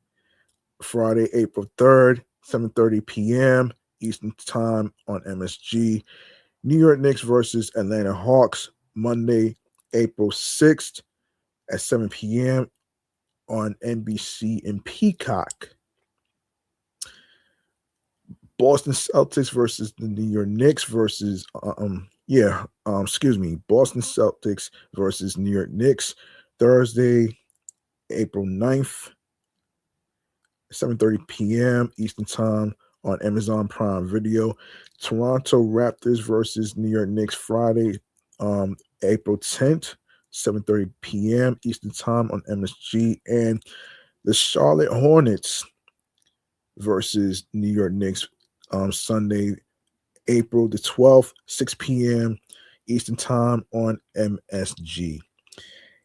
April 3rd, 7:30 p.m. Eastern Time on MSG. New York Knicks versus Atlanta Hawks. Monday, April 6th at 7 p.m. on NBC and Peacock. Boston Celtics versus the New York Knicks versus Boston Celtics versus New York Knicks. Thursday, April 9th, 7:30 p.m. Eastern Time on Amazon Prime Video. Toronto Raptors versus New York Knicks. Friday, April 10th, 7:30 p.m. Eastern Time on MSG. And the Charlotte Hornets versus New York Knicks, Sunday, April the 12th, 6 p.m. Eastern Time on MSG.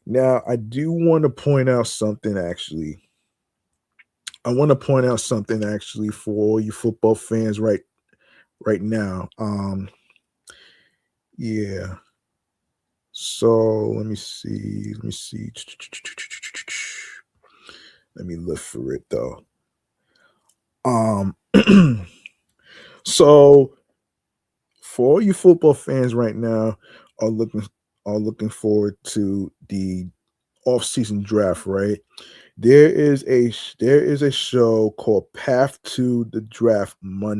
Now, I do want to point out something actually. For all you football fans right now. Yeah. So let me see. Let me look for it though. So for all you football fans right now are looking forward to the off-season draft, right? There is a show called Path to the Draft. For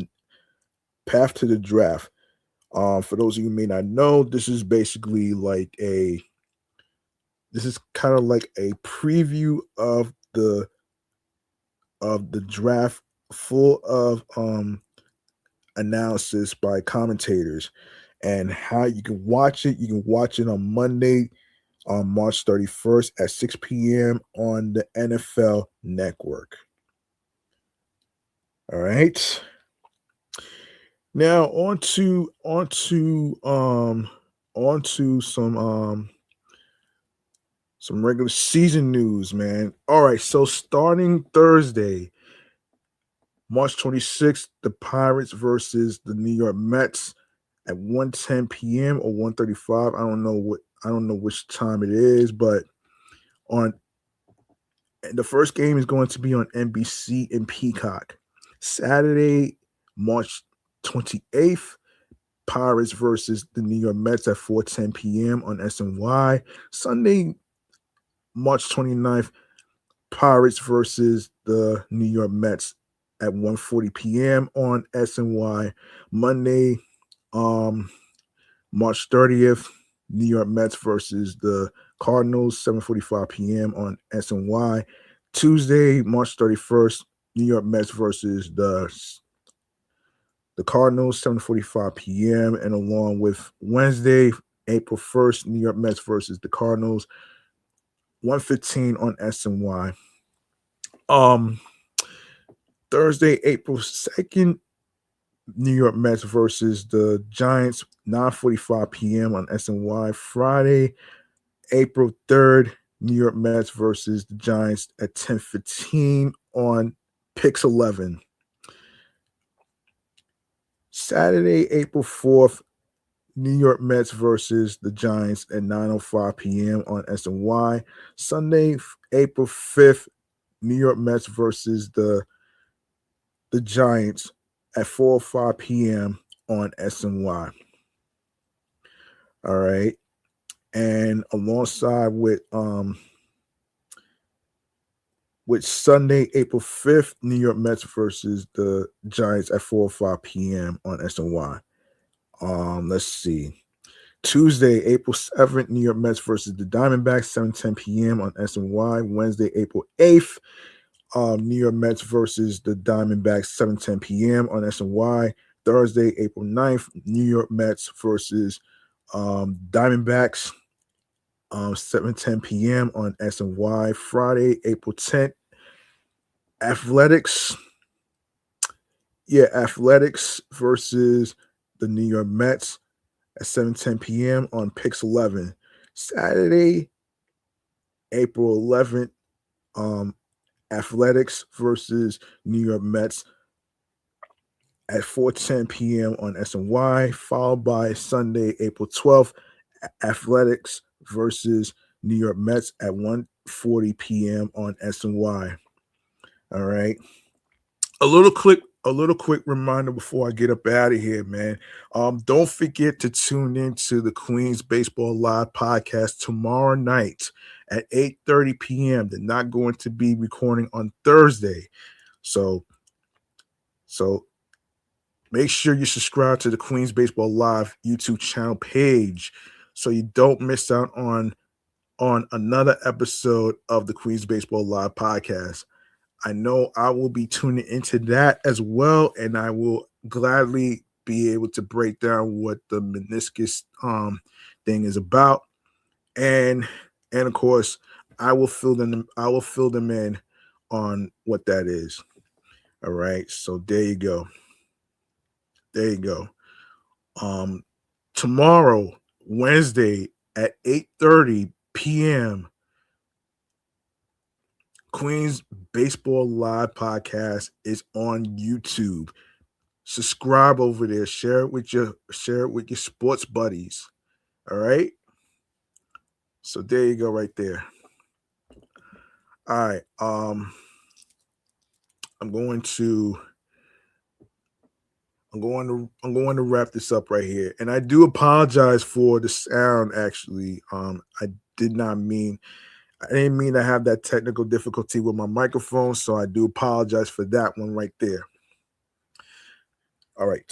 those of you who may not know, this is kind of like a preview of the draft, full of analysis by commentators, and how you can watch it. You can watch it on Monday, on March 31st at 6 p.m. on the NFL Network. All right. Now on to some regular season news, man. All right, so starting Thursday, March 26th, the Pirates versus the New York Mets at 1:10 p.m. or 1:35. I don't know which time it is, but on the first game is going to be on NBC and Peacock. Saturday, March 28th, Pirates versus the New York Mets at 4:10 p.m. on SNY. Sunday, March 29th, Pirates versus the New York Mets at 1:40 p.m. on SNY. Monday, March 30th, New York Mets versus the Cardinals, 7:45 p.m. on SNY. Tuesday, March 31st, New York Mets versus the Cardinals, 7:45 p.m. And along with Wednesday, April 1st, New York Mets versus the Cardinals, 1:15 on SNY. Thursday, April 2nd, New York Mets versus the Giants, 9:45 p.m. on SNY. Friday, April 3rd, New York Mets versus the Giants at 10:15 on Pix 11. Saturday, April 4th, New York Mets versus the Giants at 9:05 p.m. on SNY. Sunday, April 5th, New York Mets versus the Giants at 4:05 p.m. on SNY. All right. And alongside with Sunday, April 5th, New York Mets versus the Giants at 4:05 p.m. on SNY. Let's see. Tuesday, April 7th, New York Mets versus the Diamondbacks, 7:10 p.m. on SNY. Wednesday, April 8th, New York Mets versus the Diamondbacks, 7:10 p.m. on SNY. Thursday, April 9th, New York Mets versus Diamondbacks, 7:10 p.m. on SNY. Friday, April 10th, Athletics versus the New York Mets at 7:10 p.m. on Pix 11. Saturday, April 11th, Athletics versus New York Mets at 4:10 p.m. on SNY, followed by Sunday, April 12th, Athletics versus New York Mets at 1:40 p.m. on SNY. All right. A little quick reminder before I get up out of here, man. Don't forget to tune in to the Queens Baseball Live podcast tomorrow night at 8:30 p.m. They're not going to be recording on Thursday. So make sure you subscribe to the Queens Baseball Live YouTube channel page so you don't miss out on another episode of the Queens Baseball Live podcast. I know I will be tuning into that as well, and I will gladly be able to break down what the meniscus thing is about, and of course I will fill them in on what that is. All right, so there you go. Tomorrow, Wednesday at 8:30 p.m. Queens Baseball Live podcast is on YouTube. Subscribe over there. Share it with your sports buddies. All right. So there you go, right there. All right. I'm going to wrap this up right here, and I do apologize for the sound. Actually, I didn't mean to have that technical difficulty with my microphone, so I do apologize for that one right there. All right.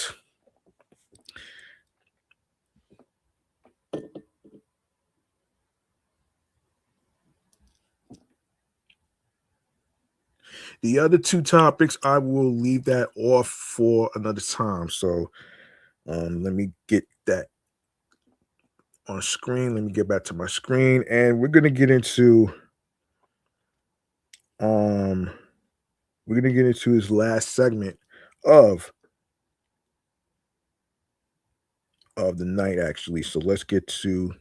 The other two topics, I will leave that off for another time. So let me get that on screen. Let me get back to my screen, and we're gonna get into his last segment of the night, actually. So let's get to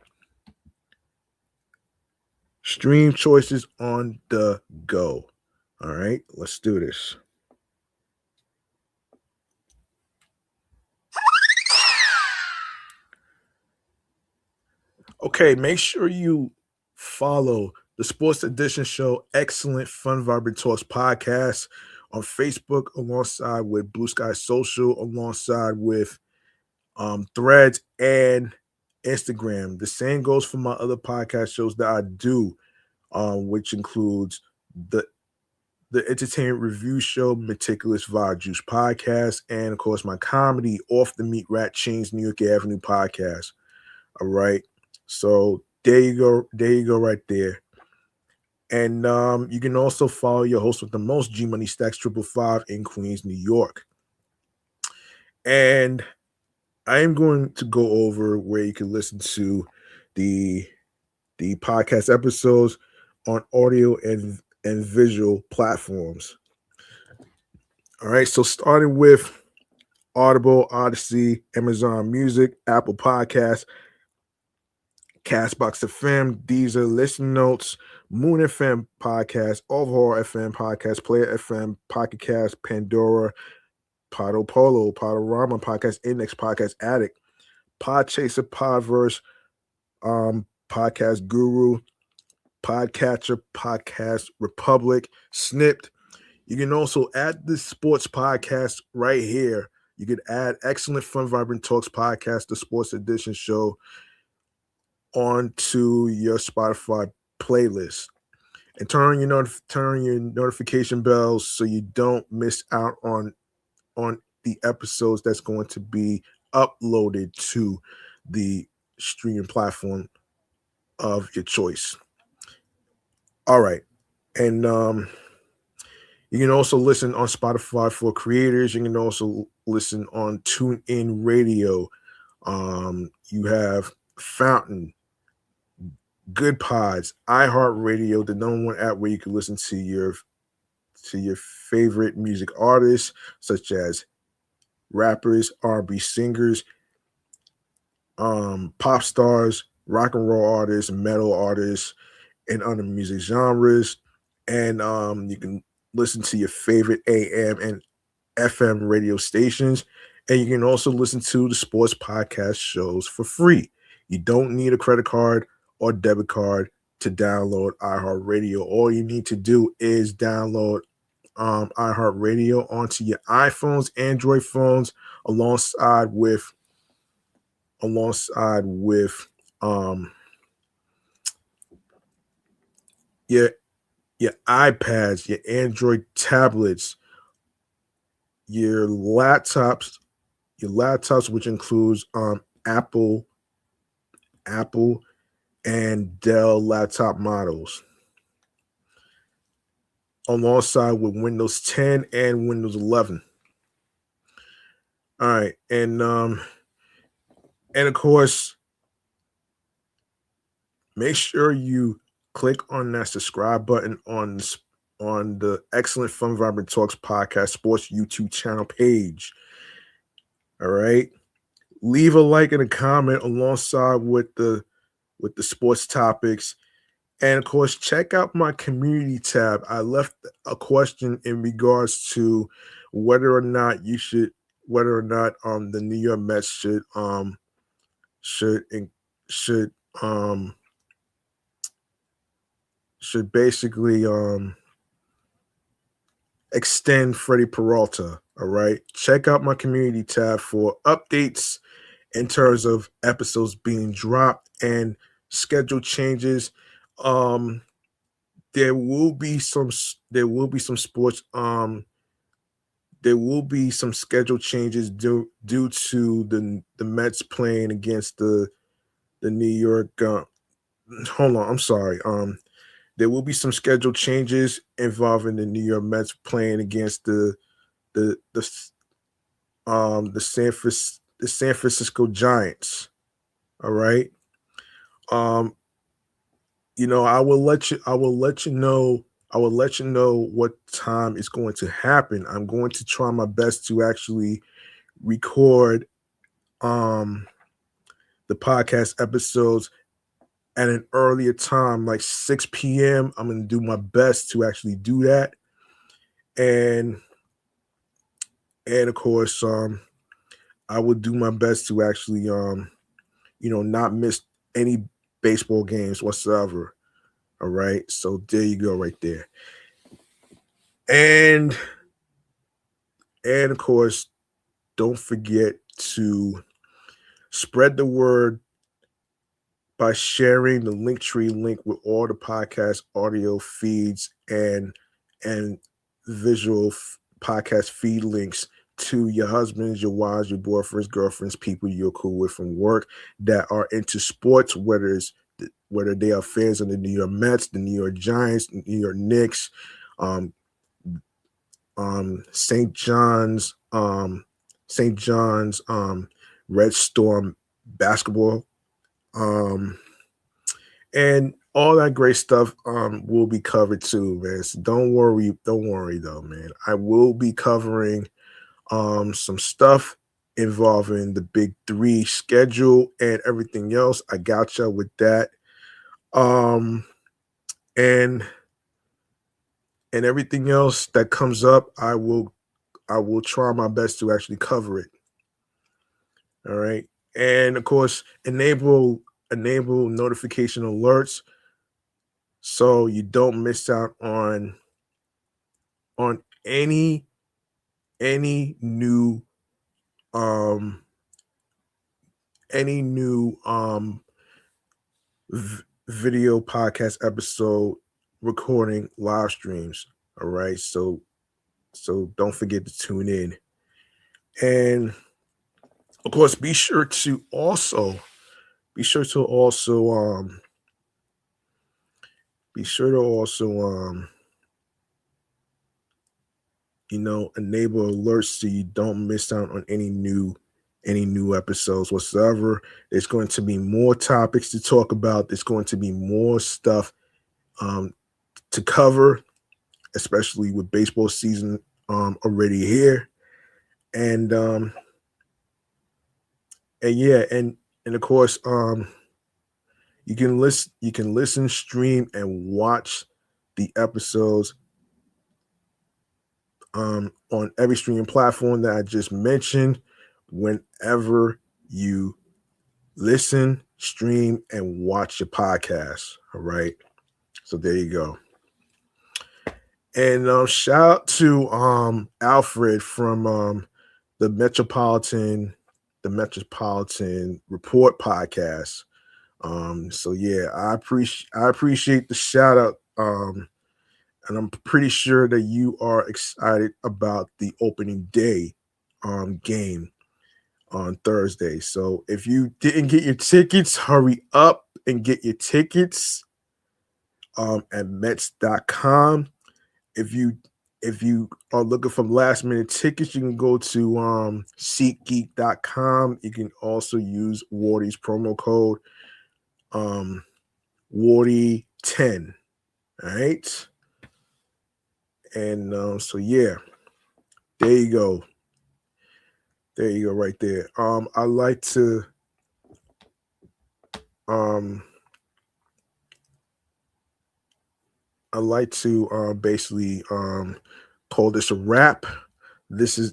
stream choices on the go. All right, let's do this. Okay, make sure you follow the Sports Edition Show Excellent Fun Vibrant Talks podcast on Facebook, alongside with Blue Sky Social, alongside with Threads and Instagram. The same goes for my other podcast shows that I do, which includes the entertainment review show Meticulous Vibe Juice podcast, and of course my comedy Off the Meat Rat Chains New York Avenue podcast. All right. So there you go right there. And you can also follow your host with the most, G Money Stacks 555 in Queens, New York. And I am going to go over where you can listen to the podcast episodes on audio and visual platforms. All right, so starting with Audible, Odyssey, Amazon Music, Apple Podcasts, Castbox FM, Deezer, Listen Notes, Moon FM Podcast, Overhaul FM Podcast, Player FM, Pocket Cast, Pandora, Podo Polo, Podorama, Podcast Index, Podcast Addict, Podchaser, Podverse, Podcast Guru, Podcatcher, Podcast Republic, Snipped. You can also add the sports podcast right here. You can add Excellent Fun Vibrant Talks podcast, the sports edition show, onto your Spotify playlist. And turn your notification bells so you don't miss out on the episodes that's going to be uploaded to the streaming platform of your choice. All right. And you can also listen on Spotify for creators. You can also listen on TuneIn Radio. You have Fountain, Good Pods, iHeartRadio, the number one app where you can listen to your favorite music artists, such as rappers, R&B singers, pop stars, rock and roll artists, metal artists, and other music genres. And you can listen to your favorite AM and FM radio stations. And you can also listen to the sports podcast shows for free. You don't need a credit card or debit card to download iHeartRadio. All you need to do is download iHeartRadio onto your iPhones, Android phones, alongside with your iPads, your Android tablets, your laptops, which includes Apple and Dell laptop models, alongside with Windows 10 and Windows 11. All right, and of course, make sure you click on that subscribe button on the Excellent Fun Vibrant Talks podcast sports YouTube channel page. All right, leave a like and a comment alongside with the sports topics. And of course, check out my community tab. I left a question in regards to whether or not the New York Mets should basically extend Freddie Peralta. All right. Check out my community tab for updates in terms of episodes being dropped and schedule changes. There will be some sports there will be some schedule changes due to the Mets playing against the New York hold on, I'm sorry. There will be some schedule changes involving the New York Mets playing against the San Francisco Giants. All right. I will let you know what time it's going to happen. I'm going to try my best to actually record the podcast episodes at an earlier time, like 6 p.m. I'm going to do my best to actually do that. And of course, I will do my best to actually, not miss any baseball games whatsoever. All right. So there you go right there. And of course, don't forget to spread the word by sharing the Linktree link with all the podcast audio feeds and visual podcast feed links to your husbands, your wives, your boyfriends, girlfriends, people you're cool with from work that are into sports, whether they are fans of the New York Mets, the New York Giants, the New York Knicks, St. John's, Red Storm basketball, and all that great stuff will be covered too, man. So don't worry though, man. I will be covering some stuff involving the Big Three schedule and everything else. I got you with that. And everything else that comes up, I will I will try my best to actually cover it. All right. And of course, enable notification alerts so you don't miss out on any new um video podcast episode recording live streams. All right. So don't forget to tune in. And of course, be sure to also be sure to also enable alerts so you don't miss out on any new episodes whatsoever. There's going to be more topics to talk about. There's going to be more stuff to cover, especially with baseball season already here. And of course, you can listen, stream, and watch the episodes on every streaming platform that I just mentioned whenever you listen, stream, and watch your podcast. All right. So there you go. And shout out to Alfred from the Metropolitan Report podcast. So yeah, I appreciate the shout out. And I'm pretty sure that you are excited about the opening day game on Thursday. So if you didn't get your tickets, hurry up and get your tickets at Mets.com. If you are looking for last minute tickets, you can go to SeatGeek.com. You can also use Wardy's promo code Wardy10. All right. And so yeah, there you go. There you go, right there. I like to basically call this a wrap. That's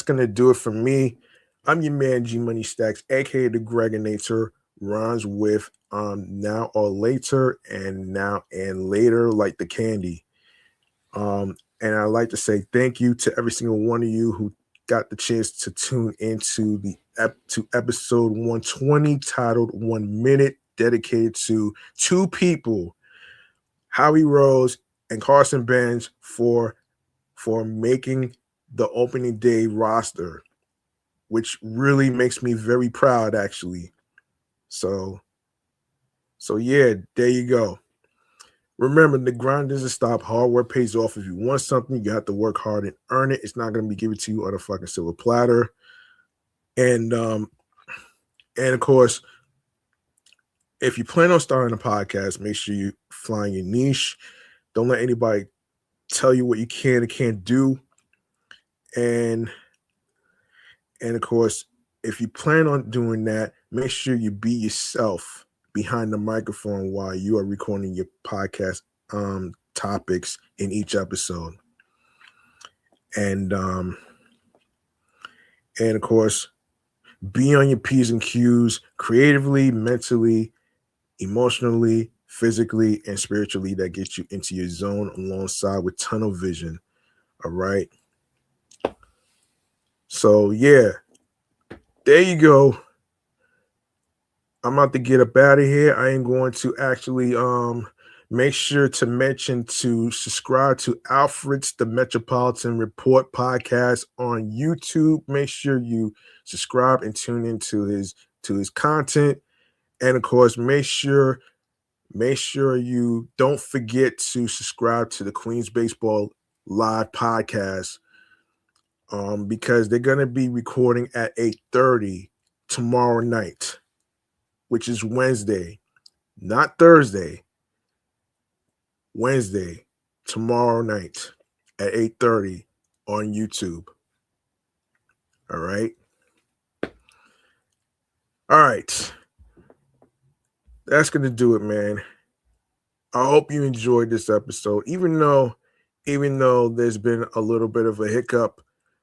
gonna do it for me. I'm your man G Money Stacks, aka the Gregonator, rhymes with now or later and now and later, like the candy. And I'd like to say thank you to every single one of you who got the chance to tune into to episode 120, titled 1 Minute, dedicated to two people, Howie Rose and Carson Benge, for making the opening day roster, which really makes me very proud, actually. So yeah, there you go. Remember, the grind doesn't stop. Hard work pays off. If you want something, you have to work hard and earn it. It's not going to be given to you on a fucking silver platter. And of course, if you plan on starting a podcast, make sure you find your niche. Don't let anybody tell you what you can and can't do. And of course, if you plan on doing that, make sure you be yourself behind the microphone while you are recording your podcast topics in each episode. And of course, be on your P's and Q's creatively, mentally, emotionally, physically, and spiritually. That gets you into your zone alongside with tunnel vision. All right. So yeah, there you go. I'm about to get up out of here. I am going to actually make sure to mention to subscribe to Alfred's The Metropolitan Report podcast on YouTube. Make sure you subscribe and tune into his content. And of course, make sure you don't forget to subscribe to the Queens Baseball Live podcast, because they're going to be recording at 8:30 tomorrow night, which is Wednesday, not Thursday. Wednesday, tomorrow night at 8:30 on YouTube. All right. All right. That's going to do it, man. I hope you enjoyed this episode, even though there's been a little bit of a hiccup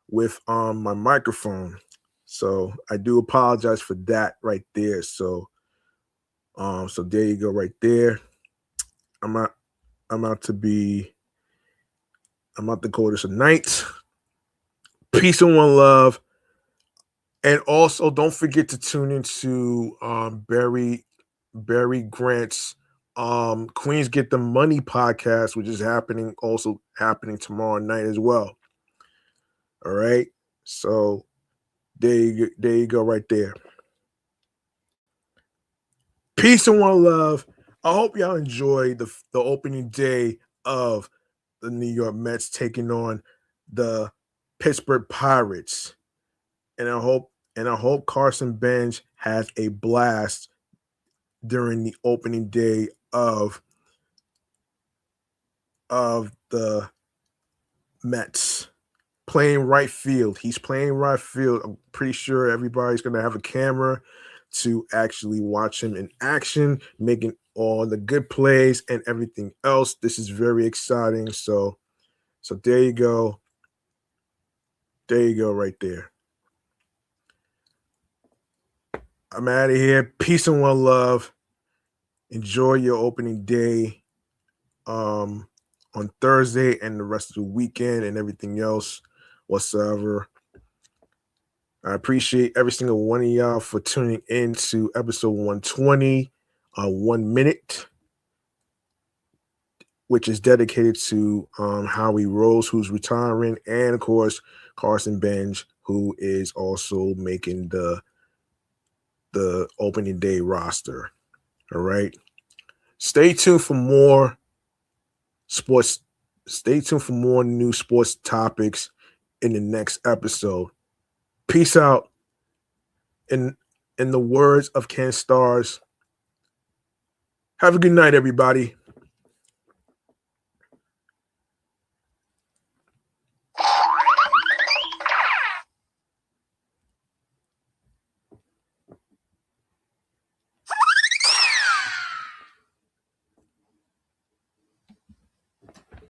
with my microphone. So I do apologize for that right there. So there you go right there. I'm out to go this tonight. Peace and one love. And also don't forget to tune into Barry Grant's Queens Get the Money podcast, which is happening tomorrow night as well. All right. So there you go right there. Peace and one love. I hope y'all enjoy the opening day of the New York Mets taking on the Pittsburgh Pirates. And I hope Carson Benge has a blast during the opening day of the Mets. Playing right field. He's playing right field. I'm pretty sure everybody's going to have a camera to actually watch him in action, making all the good plays and everything else. This is very exciting. So there you go. There you go right there. I'm out of here. Peace and one love. Enjoy your opening day on Thursday and the rest of the weekend and everything else whatsoever. I appreciate every single one of y'all for tuning in to episode 120, 1 minute, which is dedicated to Howie Rose, who's retiring, and of course Carson Benge, who is also making the opening day roster. All right. Stay tuned for more sports. Stay tuned for more new sports topics in the next episode. Peace out. In the words of Ken Stars, have a good night, everybody.